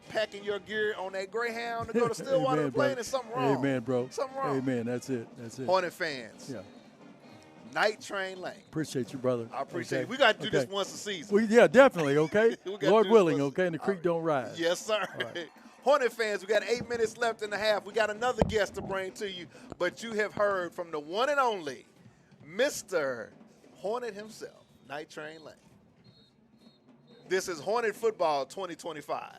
packing your gear on that Greyhound to go to Stillwater and play, there's something wrong.
Amen, bro.
Something wrong.
Amen. That's it.
Hornet fans.
Yeah.
Night Train Lane.
Appreciate you, brother.
I appreciate it. We got to do this once a season.
Definitely. Okay. Lord willing. Okay, and the creek don't rise.
Yes, sir.
Right.
Hornet fans, we got 8 minutes left in the half. We got another guest to bring to you, but you have heard from the one and only Mr. Hornet himself, Night Train Lane. This is Hornet Football 2025.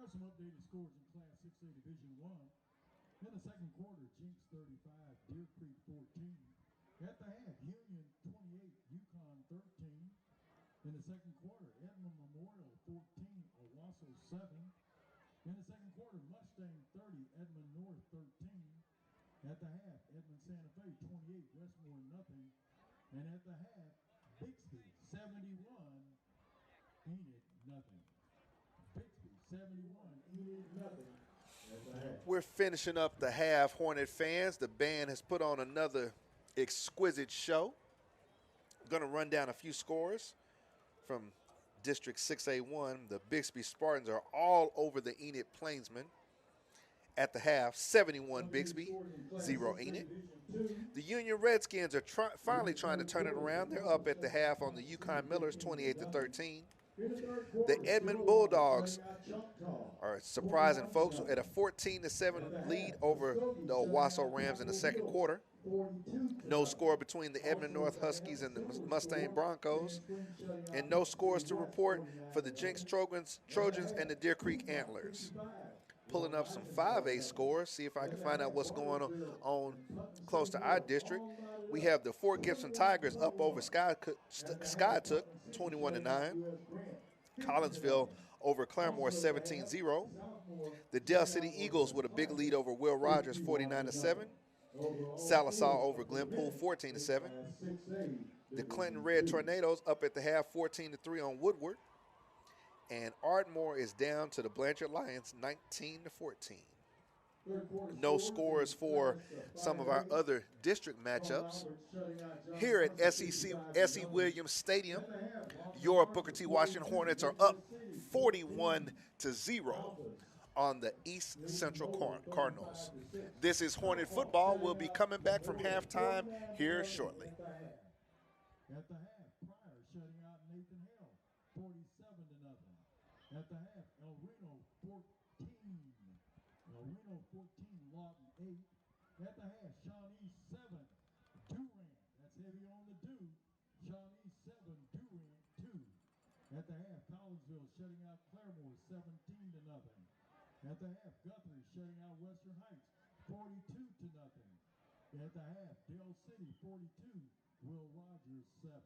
Here's some updated scores in Class 6A Division 1. In the second quarter, Jinx 35, Deer Creek 14. At the half, Union 28, Yukon 13. In the second quarter, Edmond Memorial 14, Owasso 7. In the second quarter, Mustang 30, Edmond North 13. At the half, Edmond Santa Fe 28, Westmore nothing. And at the half, Bixby 71, Enid nothing. Bixby 71, Enid nothing.
We're finishing up the half, Hornet fans. The band has put on another exquisite show. I'm going to run down a few scores from District 6A1. The Bixby Spartans are all over the Enid Plainsmen. At the half, 71 Bixby, 0 Enid. The Union Redskins are finally trying to turn it around. They're up at the half on the Yukon Millers, 28-13. The Edmond Bulldogs are surprising folks at a 14-7 lead over the Owasso Rams in the second quarter. No score between the Edmond North Huskies and the Mustang Broncos. And no scores to report for the Jinx Trojans and the Deer Creek Antlers. Pulling up some 5A scores, see if I can find out what's going on close to our district. We have the Fort Gibson Tigers up over Skytook, 21-9. Collinsville over Claremore, 17-0. The Dell City Eagles with a big lead over Will Rogers, 49-7. Sallisaw over Glenpool, 14-7. The Clinton Red Tornadoes up at the half, 14-3 on Woodward. And Ardmore is down to the Blanchard Lions, 19-14. No scores for some of our other district matchups. Here at S.E. Williams Stadium, your Booker T. Washington Hornets are up 41-0 on the East Central Cardinals. This is Hornet football. We'll be coming back from halftime here shortly.
At the half, Pryor shutting out Nathan Hale, 47-0. At the half, El Reno 14. El Reno 14, Lawton 8. At the half, Shawnee 7, Durant. That's heavy on the do. Shawnee 7, Durant 2. At the half, Collinsville shutting out Claremore 17-0. At the half, Guthrie shutting out Western Heights 42-0. At the half, Dale City 42, Will Rogers 7.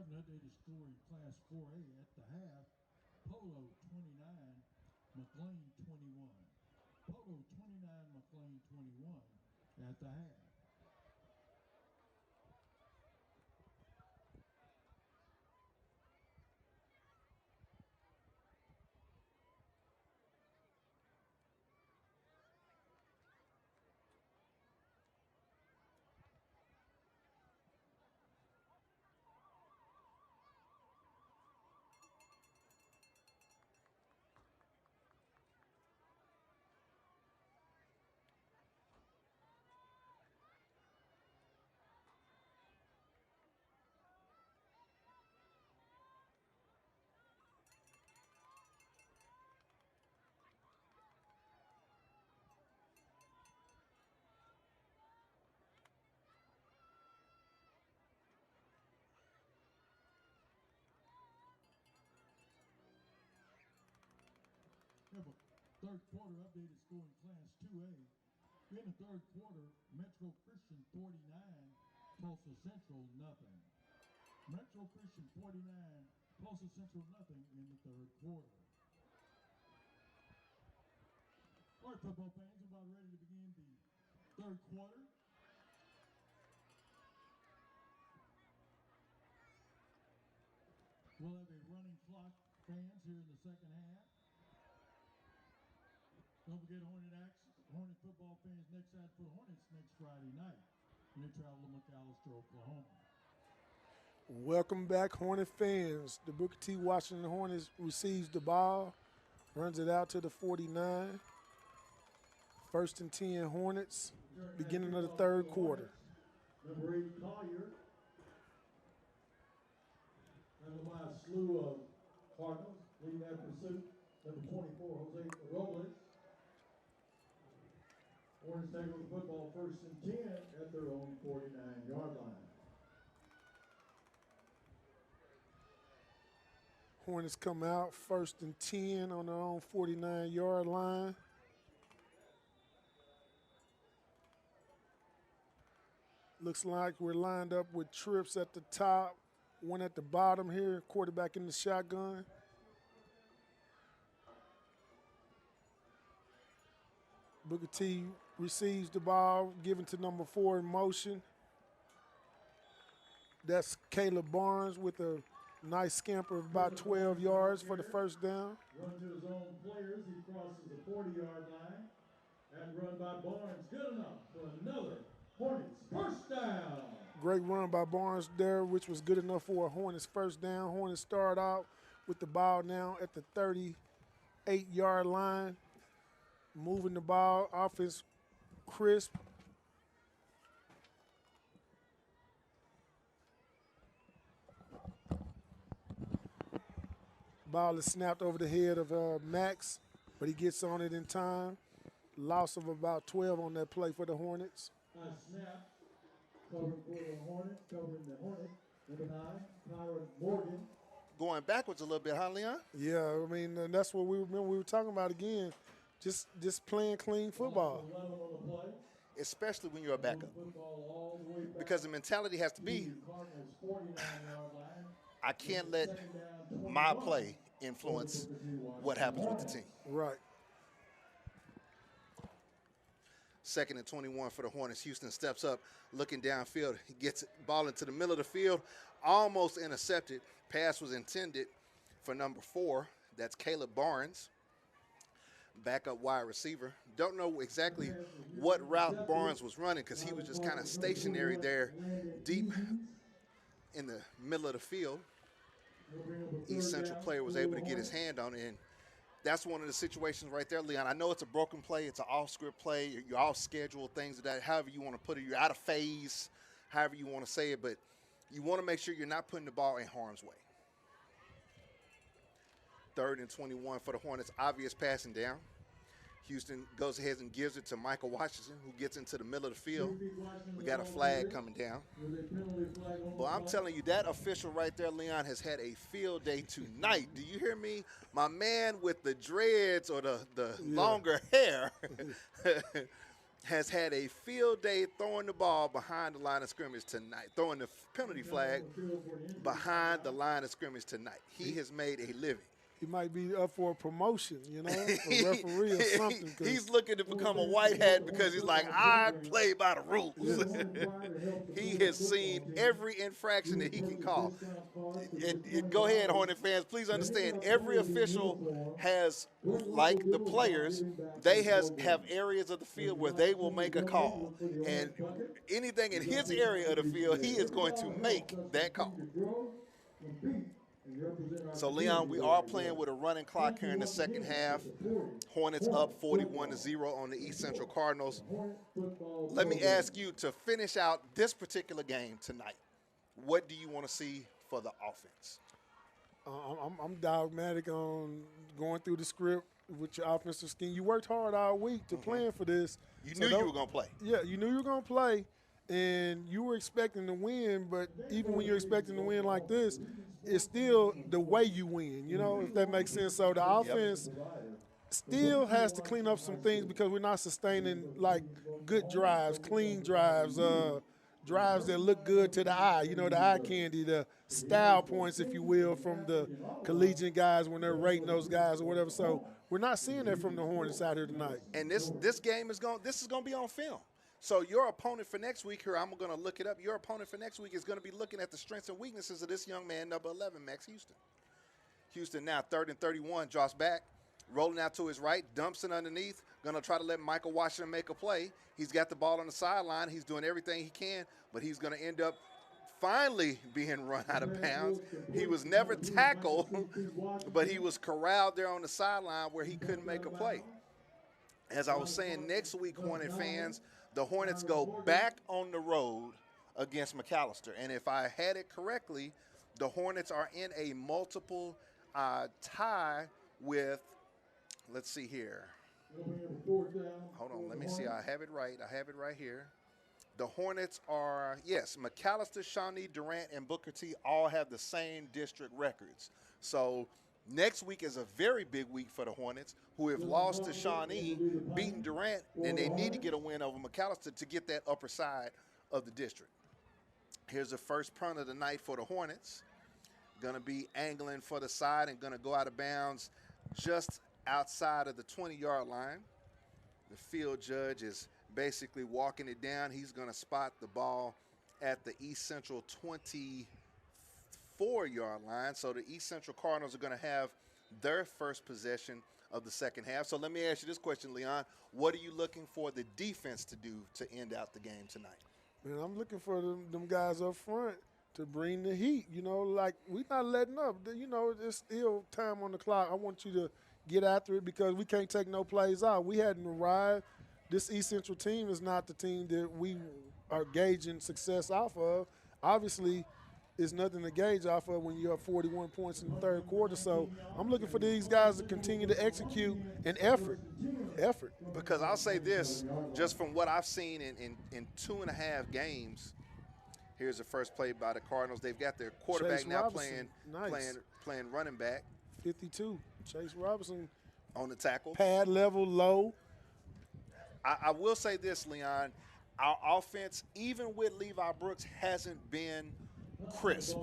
Have an updated score in Class 4A at the half. Polo 29, McLean 21. Polo 29, McLean 21 at the half. Third quarter updated score in Class 2A. In the third quarter, Metro Christian 49, Tulsa Central nothing. Metro Christian 49, Tulsa Central nothing in the third quarter. All right, football fans, we're about ready to begin the third quarter. We'll have a running clock, fans, here in the second half. Don't forget Hornet football fans next out for the Hornets next Friday night when they travel to McAlester, Oklahoma.
Welcome back, Hornet fans. The Booker T. Washington Hornets receives the ball, runs it out to the 49. First and 10 Hornets, beginning of the third quarter.
Number 8, Collier. Handled by a slew of Cardinals. Leading that pursuit, number 24, Jose Robles. Hornets take over the football first and 10 at their own 49-yard line.
Hornets come out first and 10 on their own 49-yard line. Looks like we're lined up with trips at the top, one at the bottom here, quarterback in the shotgun. Booker T receives the ball, given to number 4 in motion. That's Caleb Barnes with a nice scamper of about 12 yards for the first down.
Run to his own players. He crosses the 40-yard line. And run by Barnes. Good enough for another Hornets first down.
Great run by Barnes there, which was good enough for a Hornets first down. Hornets start out with the ball now at the 38-yard line. Moving the ball, offense crisp. Ball is snapped over the head of Max, but he gets on it in time. Loss of about 12 on that play for the Hornets.
Snap. Covering for the Hornets, covering the Hornets. Number 9, Kyron Morgan.
Going backwards a little bit, huh, Leon?
Yeah, I mean, and that's what we were talking about again. Just playing clean football.
Especially when you're a backup. Because the mentality has to be, I can't let my play influence what happens with the team.
Right.
Second and 21 for the Hornets. Houston steps up, looking downfield. He gets ball into the middle of the field, almost intercepted. Pass was intended for number 4. That's Caleb Barnes, backup wide receiver. Don't know exactly what route Barnes was running because he was just kind of stationary there deep in the middle of the field. East Central player was able to get his hand on it, and that's one of the situations right there, Leon. I know it's a broken play. It's an off-script play. You're off-schedule, things of that, however you want to put it. You're out of phase, however you want to say it, but you want to make sure you're not putting the ball in harm's way. Third and 21 for the Hornets. Obvious passing down. Houston goes ahead and gives it to Michael Washington, who gets into the middle of the field. We got a flag coming down. Well, I'm telling you, that official right there, Leon, has had a field day tonight. Do you hear me? My man with the dreads or the longer hair has had a field day throwing the ball behind the line of scrimmage tonight, throwing the penalty flag behind the line of scrimmage tonight. He has made a living.
He might be up for a promotion, you know, a referee or something.
He's looking to become a white hat because he's like, I play by the rules. He has seen every infraction that he can call. Go ahead, Hornet fans. Please understand, every official has, like the players, they have areas of the field where they will make a call. And anything in his area of the field, he is going to make that call. So, Leon, we are playing with a running clock here in the second half. Hornets up 41-0 on the East Central Cardinals. Let me ask you, to finish out this particular game tonight, what do you want to see for the offense?
I'm dogmatic on going through the script with your offensive scheme. You worked hard all week to plan for this.
You knew you were going to play.
Yeah, you knew you were going to play, and you were expecting to win, but even when you're expecting to win like this, it's still the way you win, you know, if that makes sense. So the offense, still has to clean up some things because we're not sustaining like good drives, clean drives, drives that look good to the eye. You know, the eye candy, the style points, if you will, from the collegiate guys when they're rating those guys or whatever. So we're not seeing that from the Hornets out here tonight.
And this game is going to be on film. So your opponent for next week here, I'm going to look it up. Your opponent for next week is going to be looking at the strengths and weaknesses of this young man, number 11, Max Houston. Houston now 3rd and 31, draws back, rolling out to his right, dumps it underneath, going to try to let Michael Washington make a play. He's got the ball on the sideline. He's doing everything he can, but he's going to end up finally being run out of bounds. He was never tackled, but he was corralled there on the sideline where he couldn't make a play. As I was saying, next week, Hornet fans, the Hornets go back on the road against McAllister. And if I had it correctly, the Hornets are in a multiple tie with, let's see here. Hold on, let me see. I have it right. I have it right here. The Hornets are, yes, McAllister, Shawnee, Durant, and Booker T all have the same district records. So next week is a very big week for the Hornets, who have lost to Shawnee, beaten Durant, and they need to get a win over McAllister to get that upper side of the district. Here's the first punt of the night for the Hornets. Going to be angling for the side and going to go out of bounds just outside of the 20-yard line. The field judge is basically walking it down. He's going to spot the ball at the East Central 24-yard line. So the East Central Cardinals are going to have their first possession of the second half. So let me ask you this question, Leon. What are you looking for the defense to do to end out the game tonight?
Man, I'm looking for them guys up front to bring the heat. You know, like, we're not letting up. You know, there's still time on the clock. I want you to get after it because we can't take no plays out. We hadn't arrived. This East Central team is not the team that we are gauging success off of. Obviously, it's nothing to gauge off of when you have 41 points in the third quarter. So I'm looking for these guys to continue to execute an effort.
Because I'll say this, just from what I've seen in 2.5 games, here's the first play by the Cardinals. They've got their quarterback
Chase
now
Robinson, nice.
playing running back.
52. Chase Robinson.
On the tackle.
Pad level low.
I will say this, Leon. Our offense, even with Levi Brooks, hasn't been crisp.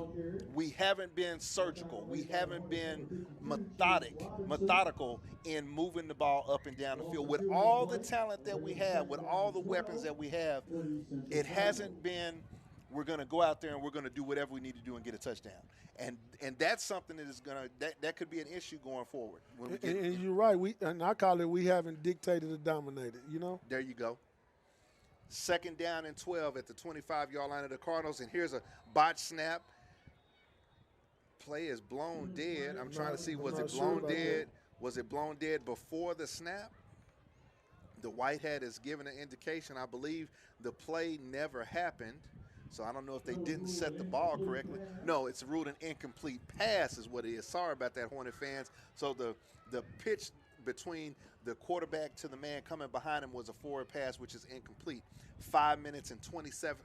We haven't been surgical. We haven't been methodical in moving the ball up and down the field. With all the talent that we have, with all the weapons that we have, it hasn't been, we're going to go out there and we're going to do whatever we need to do and get a touchdown. And that's something that is going to that could be an issue going forward. When we get,
and you're right. And I call it we haven't dictated or dominated, you know?
There you go. 2nd down and 12 at the 25-yard line of the Cardinals. And here's a botch snap. Play is blown dead. I'm trying to see, was it blown dead? Was it blown dead before the snap? The white hat is giving an indication. I believe the play never happened. So I don't know if they didn't set the ball correctly. No, it's ruled an incomplete pass is what it is. Sorry about that, Hornet fans. So the pitch between the quarterback to the man coming behind him was a forward pass, which is incomplete. 5 minutes and 27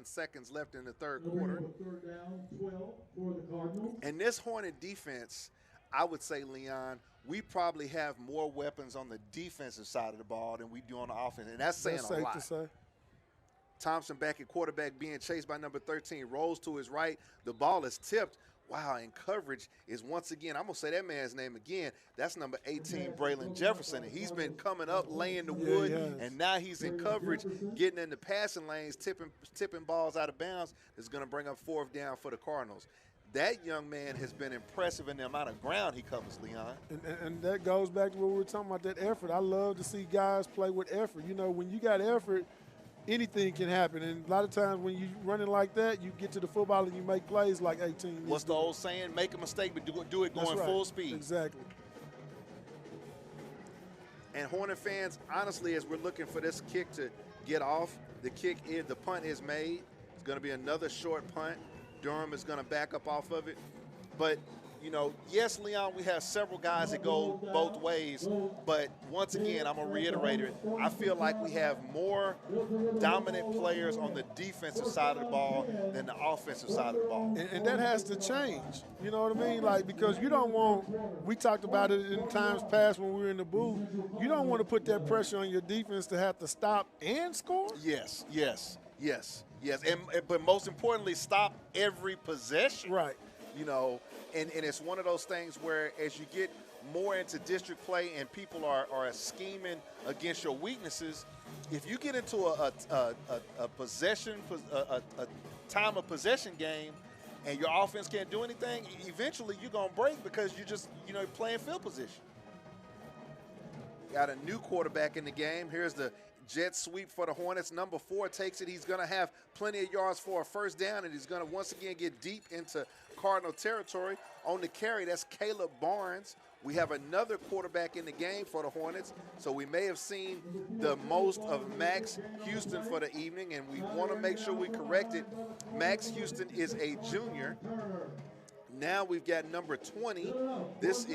seconds left in the third quarter. And this Hornet defense, I would say, Leon, we probably have more weapons on the defensive side of the ball than we do on the offense. And that's saying a lot.
Safe to say.
Thompson back at quarterback being chased by number 13, rolls to his right. The ball is tipped. Wow, and coverage is once again, I'm going to say that man's name again. That's number 18, Braylon Jefferson. And he's been coming up, laying the wood, and now he's in coverage, getting in the passing lanes, tipping balls out of bounds. Is going to bring up 4th down for the Cardinals. That young man has been impressive in the amount of ground he covers, Leon.
And that goes back to what we were talking about, that effort. I love to see guys play with effort. You know, when you got effort, anything can happen. And a lot of times when you're running like that, you get to the football and you make plays like 18.
What's the old saying? Make a mistake, but do it going full speed.
Exactly.
And Hornet fans, honestly, as we're looking for this kick to get off, the punt is made. It's going to be another short punt. Durham is going to back up off of it. But, you know, yes, Leon, we have several guys that go both ways, but once again, I'm going to reiterate it. I feel like we have more dominant players on the defensive side of the ball than the offensive side of the ball.
And that has to change. You know what I mean? Like, because you don't want, we talked about it in times past when we were in the booth, you don't want to put that pressure on your defense to have to stop and score.
Yes. But most importantly, stop every possession.
Right.
You know, and it's one of those things where as you get more into district play and people are scheming against your weaknesses, if you get into a time of possession game and your offense can't do anything, eventually you're going to break because you're just, you know, playing field position. Got a new quarterback in the game. Here's the jet sweep for the Hornets. Number 4 takes it. He's going to have plenty of yards for a first down, and he's going to once again get deep into Cardinal territory. On the carry, that's Caleb Barnes. We have another quarterback in the game for the Hornets, so we may have seen the most of Max Houston for the evening, and we want to make sure we correct it. Max Houston is a junior. Now we've got number 20. This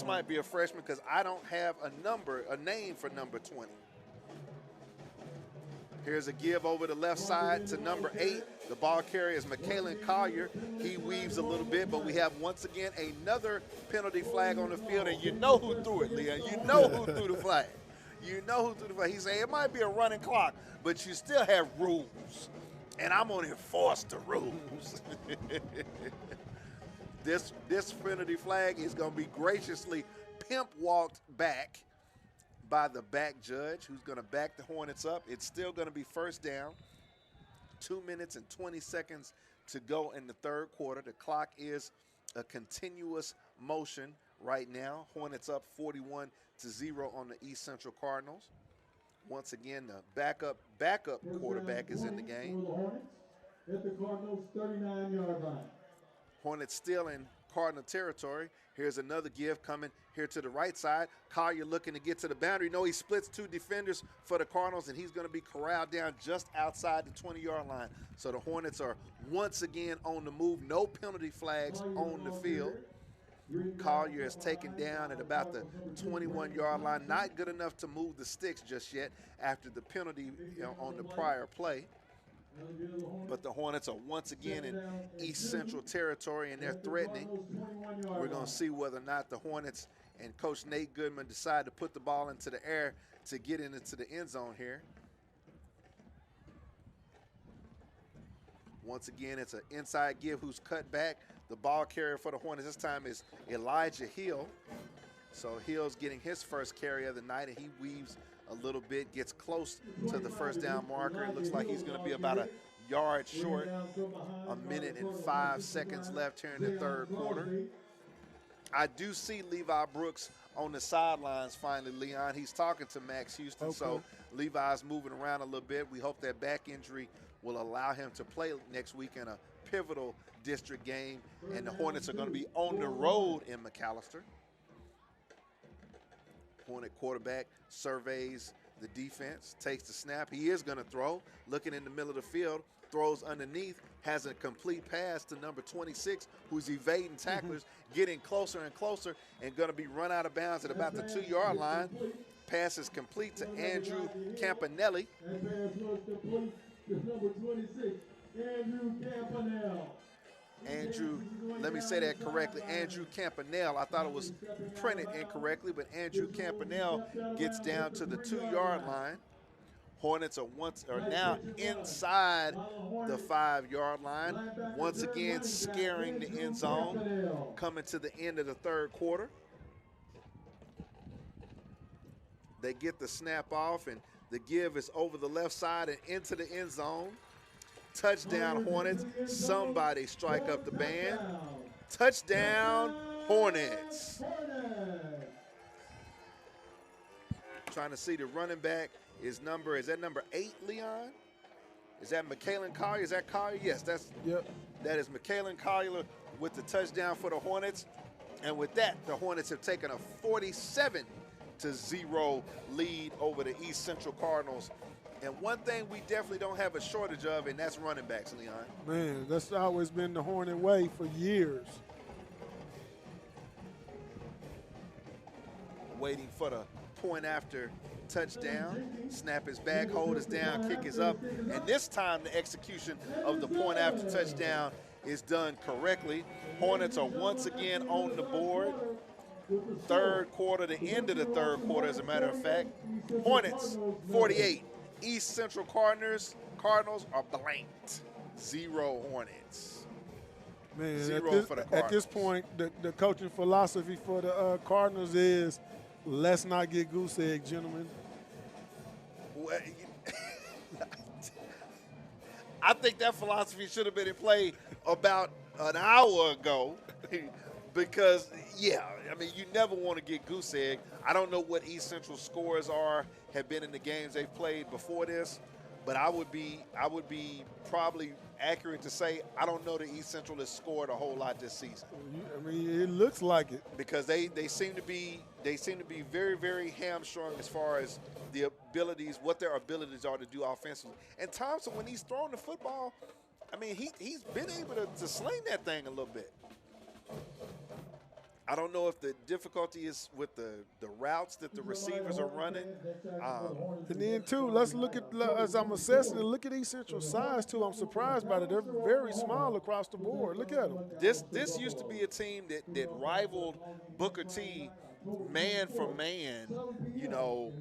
might be a freshman because I don't have a name for number 20. Here's a give over the left side to number 8. The ball carrier is McKalen Collier. He weaves a little bit, but we have once again another penalty flag on the field, and you know who threw it, Leon. You know who threw the flag. You know who threw the flag. He said it might be a running clock, but you still have rules, and I'm going to enforce the rules. This penalty flag is going to be graciously pimp walked back by the back judge, who's going to back the Hornets up. It's still going to be first down. 2 minutes and 20 seconds to go in the third quarter. The clock is a continuous motion right now. Hornets up 41-0 on the East Central Cardinals. Once again, the backup quarterback is in the game.
At the Cardinals' 39-yard line.
Hornets still in Cardinal territory. Here's another give coming here to the right side. Collier looking to get to the boundary. No, he splits 2 defenders for the Cardinals, and he's going to be corralled down just outside the 20-yard line. So the Hornets are once again on the move. No penalty flags on the field. Collier is taken down at about the 21-yard line. Not good enough to move the sticks just yet after the penalty on the prior play. But the Hornets are once again in East Central territory, and they're threatening. We're going to see whether or not the Hornets and Coach Nate Goodman decide to put the ball into the air to get into the end zone here. Once again, it's an inside give who's cut back. The ball carrier for the Hornets this time is Elijah Hill. So Hill's getting his first carry of the night, and he weaves a little bit, gets close to the first down marker. It looks like he's going to be about a yard short. 1 minute and 5 seconds left here in the third quarter. I do see Levi Brooks on the sidelines finally, Leon. He's talking to Max Houston, so Levi's moving around a little bit. We hope that back injury will allow him to play next week in a pivotal district game, and the Hornets are going to be on the road in McAllister. Hornet quarterback surveys the defense, takes the snap. He is going to throw, looking in the middle of the field, throws underneath, has a complete pass to number 26, who's evading tacklers, getting closer and closer, and going to be run out of bounds at about the 2-yard line. Pass is complete to Andrew Campanelli.
That pass was complete to number 26, Andrew Campanelli.
Andrew, let me say that correctly, Andrew Campanelli. I thought it was printed incorrectly, but Andrew Campanelli gets down to the 2-yard line. Hornets are now inside the 5-yard line, once again scaring the end zone, coming to the end of the third quarter. They get the snap off, and the give is over the left side and into the end zone. Touchdown, Hornets. Somebody strike up the band. Touchdown, Hornets. Trying to see the running back is that number 8, Leon? Is that McKalen Collier? Is that Collier? Yes, that is McKalen Collier with the touchdown for the Hornets. And with that, the Hornets have taken a 47-0 lead over the East Central Cardinals And one thing we definitely don't have a shortage of, and that's running backs, Leon.
Man, that's always been the Hornet way for years.
Waiting for the point after touchdown. Snap is back, hold is down, kick is up. And this time the execution of the point after touchdown is done correctly. Hornets are once again on the board. Third quarter, the end of the third quarter, as a matter of fact. Hornets 48. East Central Cardinals are blanked. 0 Hornets.
Man,
0 for the Cardinals.
at this point, the coaching philosophy for the Cardinals is let's not get goose egg, gentlemen.
Well, I think that philosophy should have been in play about an hour ago because, yeah, I mean, you never want to get goose egg. I don't know what East Central scores have been in the games they've played before this, but I would be probably accurate to say I don't know that East Central has scored a whole lot this season.
I mean, it looks like it
because they seem to be very, very hamstrung as far as the abilities, what their abilities are to do offensively. And Thompson, when he's throwing the football, I mean, he's been able to sling that thing a little bit. I don't know if the difficulty is with the routes that the receivers are running.
And then, too, let's look at, as I'm assessing it, look at East Central size, too. I'm surprised by it. They're very small across the board. Look at them.
This used to be a team that rivaled Booker T man for man, you know,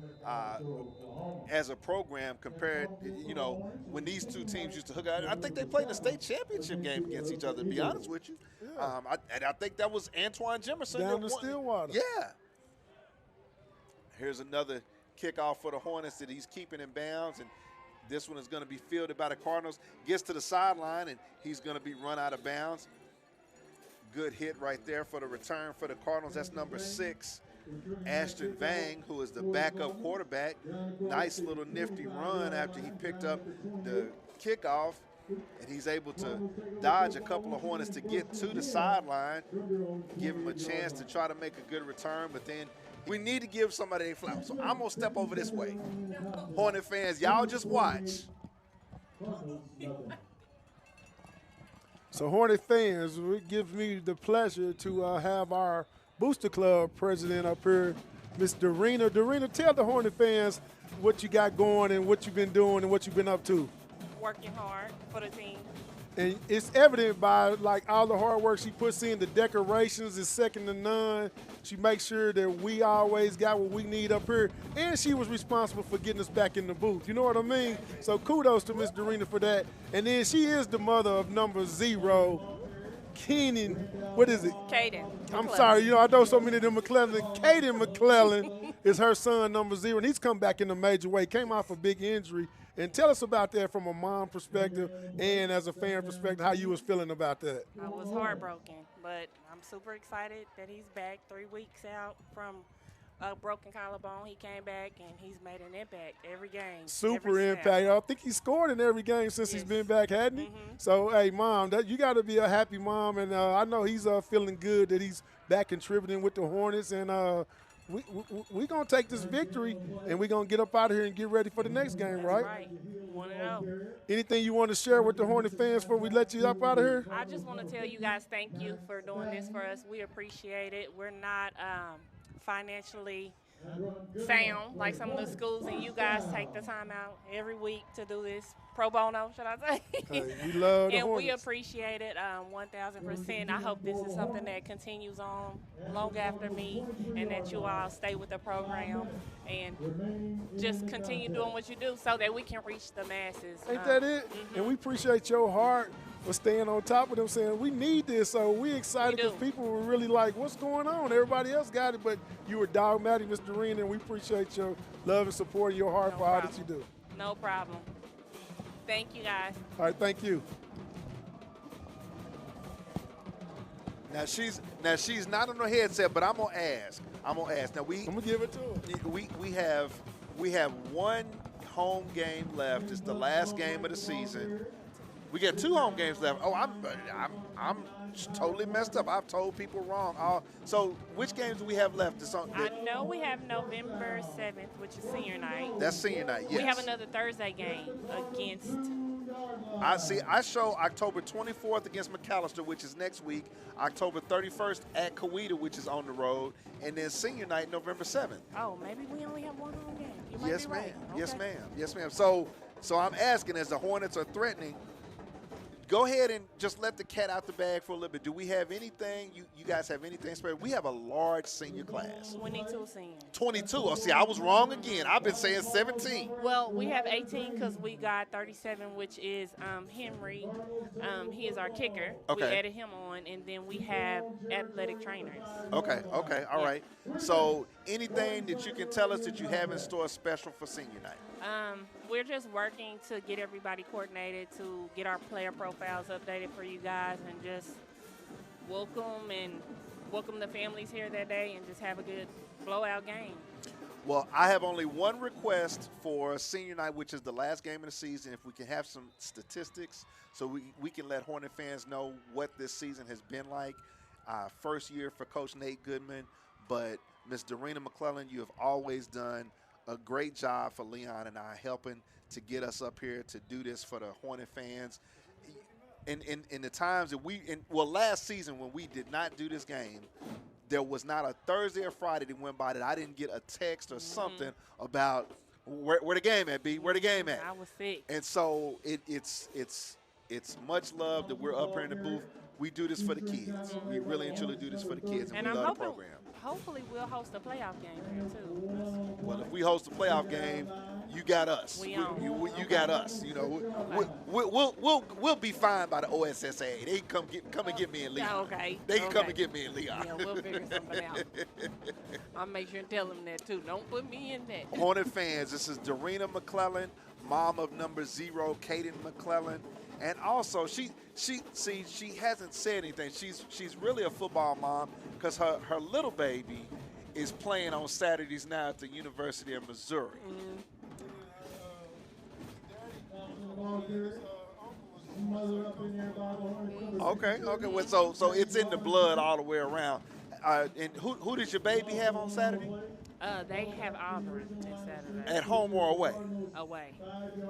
as a program compared, you know, when these two teams used to hook up. I think they played in a state championship game against each other, to be honest with you.
Yeah.
I think that was Antoine Jimerson.
Down in Stillwater.
Yeah. Here's another kickoff for the Hornets that he's keeping in bounds, and this one is going to be fielded by the Cardinals. Gets to the sideline, and he's going to be run out of bounds. Good hit right there for the return for the Cardinals. That's number 6, Ashton Vang, who is the backup quarterback. Nice little nifty run after he picked up the kickoff, and he's able to dodge a couple of Hornets to get to the sideline, give him a chance to try to make a good return, but then we need to give somebody a flowers. So I'm going to step over this way. Hornet fans, y'all just watch.
So, Hornet fans, it gives me the pleasure to have our Booster Club president up here, Miss Dorena. Dorena, tell the Hornet fans what you got going and what you've been doing and what you've been up to.
Working hard for the team.
And it's evident by, like, all the hard work she puts in. The decorations is second to none. She makes sure that we always got what we need up here. And she was responsible for getting us back in the booth. You know what I mean? So kudos to Miss Dorena for that. And then she is the mother of number 0, Keenan. What is it?
Caden.
I'm sorry. You know, I know so many of them McClellan. Caden McClellan is her son, number 0. And he's come back in a major way. Came off a big injury. And tell us about that from a mom perspective and as a fan perspective, how you was feeling about that.
I was heartbroken, but I'm super excited that he's back 3 weeks out from a broken collarbone. He came back, and he's made an impact every game.
Super
every
impact. I think he scored in every game since he's been back, hadn't he? So, hey, Mom, you got to be a happy mom. And I know he's feeling good that he's back contributing with the Hornets. And we're going to take this victory, and we're going to get up out of here and get ready for the next game, right?
Right. 1-0.
Anything you want to share with the Hornet fans before we let you up out of here?
I just want to tell you guys thank you for doing this for us. We appreciate it. We're not financially sound like some of the schools, and you guys take the time out every week to do this pro bono, should I say?
Hey, we love the
and
Hornets.
we appreciate it 1,000%. I hope this is something that continues on long after me, and that you all stay with the program and just continue doing what you do so that we can reach the masses.
Ain't that it? And we appreciate your heart for staying on top of them, saying we need this. So we excited because people were really like, what's going on? Everybody else got it, but you were dogmatic, Mr. Dorena, and we appreciate your love and support and your heart for all that you do.
No problem. Thank you, guys.
All right, thank you.
Now she's not on her headset, but I'm gonna ask. Now
I'm gonna give it to her.
We have one home game left. It's the last game of the season. We got 2 home games left. Oh, I'm totally messed up. I've told people wrong. So which games do we have left?
I know we have November 7th, which is senior night.
That's senior night, yes.
We have another Thursday game against.
I show October 24th against McAllister, which is next week. October 31st at Coweta, which is on the road. And then senior night, November 7th.
Oh, maybe we only have 1 home game. You might
Yes,
be
ma'am.
right.
Yes,
Okay.
ma'am. Yes, ma'am. So I'm asking, as the Hornets are threatening, go ahead and just let the cat out the bag for a little bit. Do we have anything? You guys have anything special? We have a large senior class.
22 seniors.
22. Oh, see, I was wrong again. I've been saying 17.
Well, we have 18 because we got 37, which is Henry. He is our kicker. We
Okay.
added him on, and then we have athletic trainers.
Okay, all right. So anything that you can tell us that you have in store special for senior night?
We're just working to get everybody coordinated to get our player profiles updated for you guys and just welcome the families here that day and just have a good blowout game.
Well, I have only one request for senior night, which is the last game of the season. If we can have some statistics so we can let Hornet fans know what this season has been like. First year for Coach Nate Goodman, but Ms. Darina McClellan, you have always done a great job for Leon and I, helping to get us up here to do this for the Hornet fans. In the times that last season when we did not do this game, there was not a Thursday or Friday that went by that I didn't get a text or something about where the game at, B, where the game at.
I was sick.
And so it's much love that we're up here in the booth. We do this for the kids. We really and truly do this for the kids, and we love the program.
Hopefully we'll host a playoff game here too.
Well, if we host a playoff game, you got us. You got us. You know, we'll be fine by the OSSA. They can come and get me and Leon.
Yeah, okay.
They can come and get me and Leon.
Yeah, we'll figure something out. I'll make sure and tell them that too. Don't put me in that.
Hornet fans, this is Darina McClellan, mom of number 0, Kaden McClellan. And also, she hasn't said anything. She's really a football mom because her little baby is playing on Saturdays now at the University of Missouri. Okay. Well, so it's in the blood all the way around. And who does your baby have on Saturday?
They have Auburn this Saturday.
At home or away?
Away.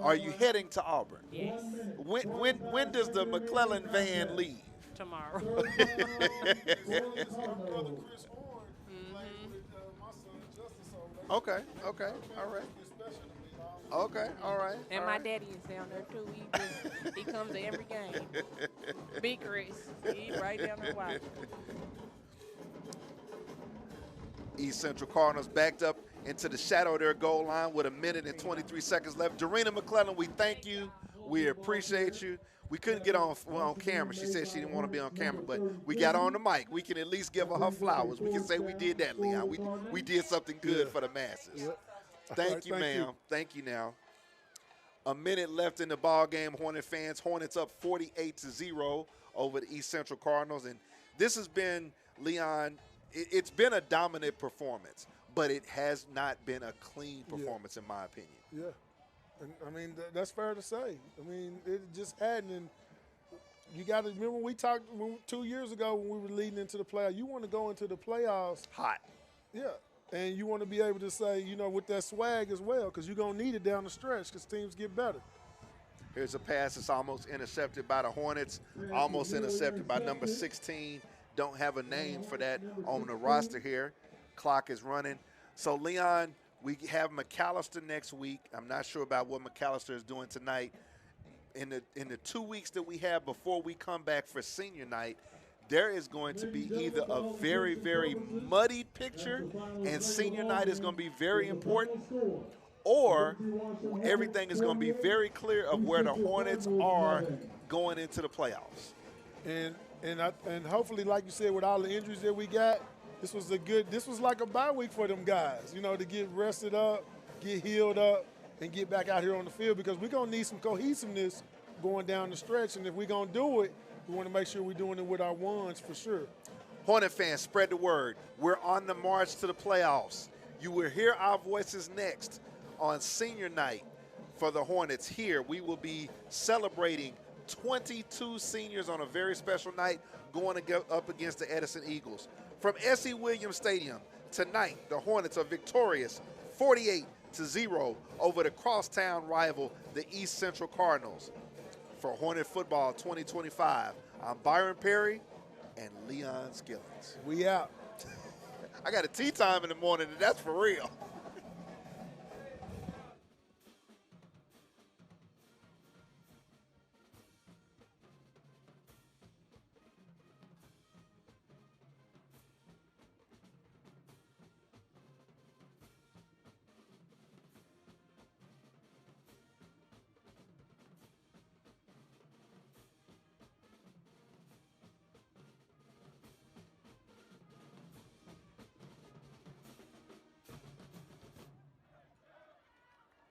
Are you heading to Auburn?
Yes.
When does the McClellan van leave?
Tomorrow.
Okay, all right. Okay, all right.
And my daddy is down there too. He comes to every game. Big Chris. He right down there watching.
East Central Cardinals backed up into the shadow of their goal line with 1 minute and 23 seconds left. Darina McClellan, we thank you. We appreciate you. We couldn't get on camera. She said she didn't want to be on camera, but we got on the mic. We can at least give her flowers. We can say we did that, Leon. We did something good for the masses. Thank you, ma'am. Thank you now. 1 minute left in the ball game, Hornet fans. Hornets up 48-0 over the East Central Cardinals. And this has been, Leon, it's been a dominant performance, but it has not been a clean performance in my opinion.
Yeah. And, I mean, that's fair to say. I mean, it just hadn't. And you got to remember we talked 2 years ago when we were leading into the playoffs. You want to go into the playoffs.
Hot.
Yeah. And you want to be able to say, with that swag as well, because you're going to need it down the stretch because teams get better.
Here's a pass that's almost intercepted by the Hornets, almost intercepted by number 16. Don't have a name for that on the roster here. Clock is running. So, Leon, we have McAllister next week. I'm not sure about what McAllister is doing tonight. In the 2 weeks that we have before we come back for senior night, there is going to be either a very, very muddy picture and senior night is going to be very important, or everything is going to be very clear of where the Hornets are going into the playoffs.
And hopefully, like you said, with all the injuries that we got, this was like a bye week for them guys, to get rested up, get healed up, and get back out here on the field because we're going to need some cohesiveness going down the stretch. And if we're going to do it, we want to make sure we're doing it with our ones for sure.
Hornet fans, spread the word. We're on the march to the playoffs. You will hear our voices next on senior night for the Hornets here. We will be celebrating 22 seniors on a very special night going to go up against the Edison Eagles. From S.E. Williams Stadium, tonight the Hornets are victorious 48-0 over the crosstown rival, the East Central Cardinals. For Hornet Football 2025, I'm Byron Perry and Leon Skillings.
We out.
I got a tea time in the morning, and that's for real.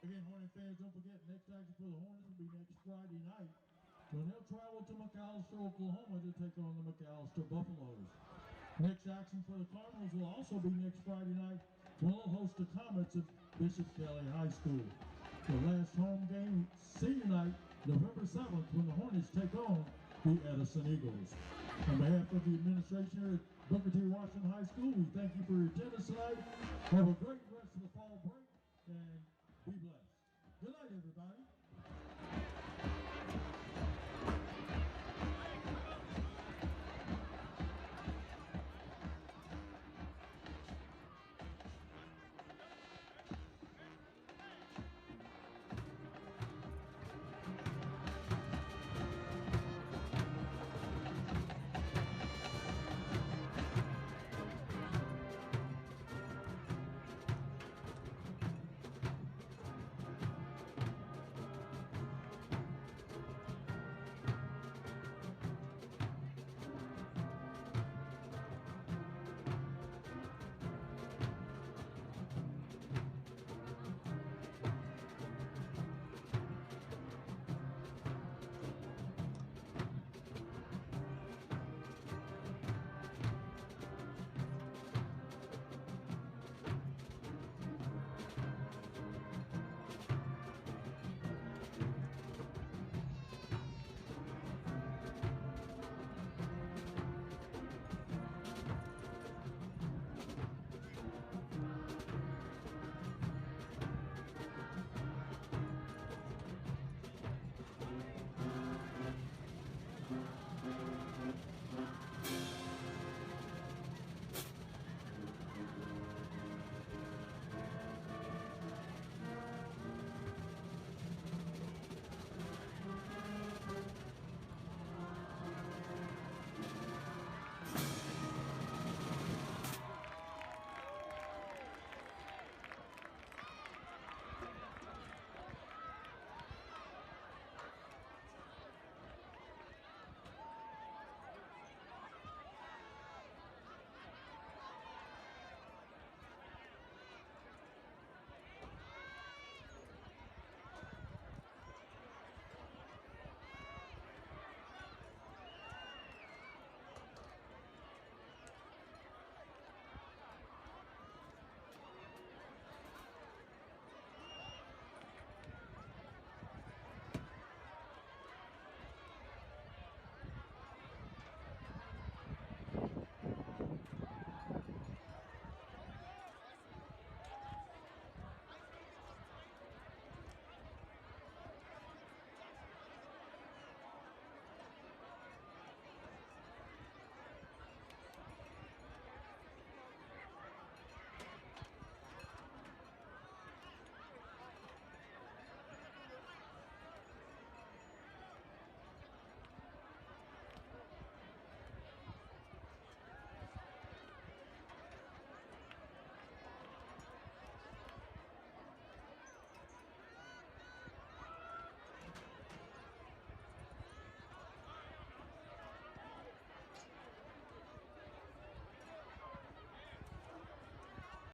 Again, Hornet fans, don't forget, next action for the Hornets will be next Friday night when they'll travel to McAlester, Oklahoma to take on the McAlester Buffaloes. Next action for the Cardinals will also be next Friday night when they'll host the Comets at Bishop's Valley High School. The last home game, senior night, November 7th, when the Hornets take on the Edison Eagles. On behalf of the administration here at Booker T. Washington High School, we thank you for your attendance tonight. Have a great rest of the fall break, and be blessed. Good night, everybody.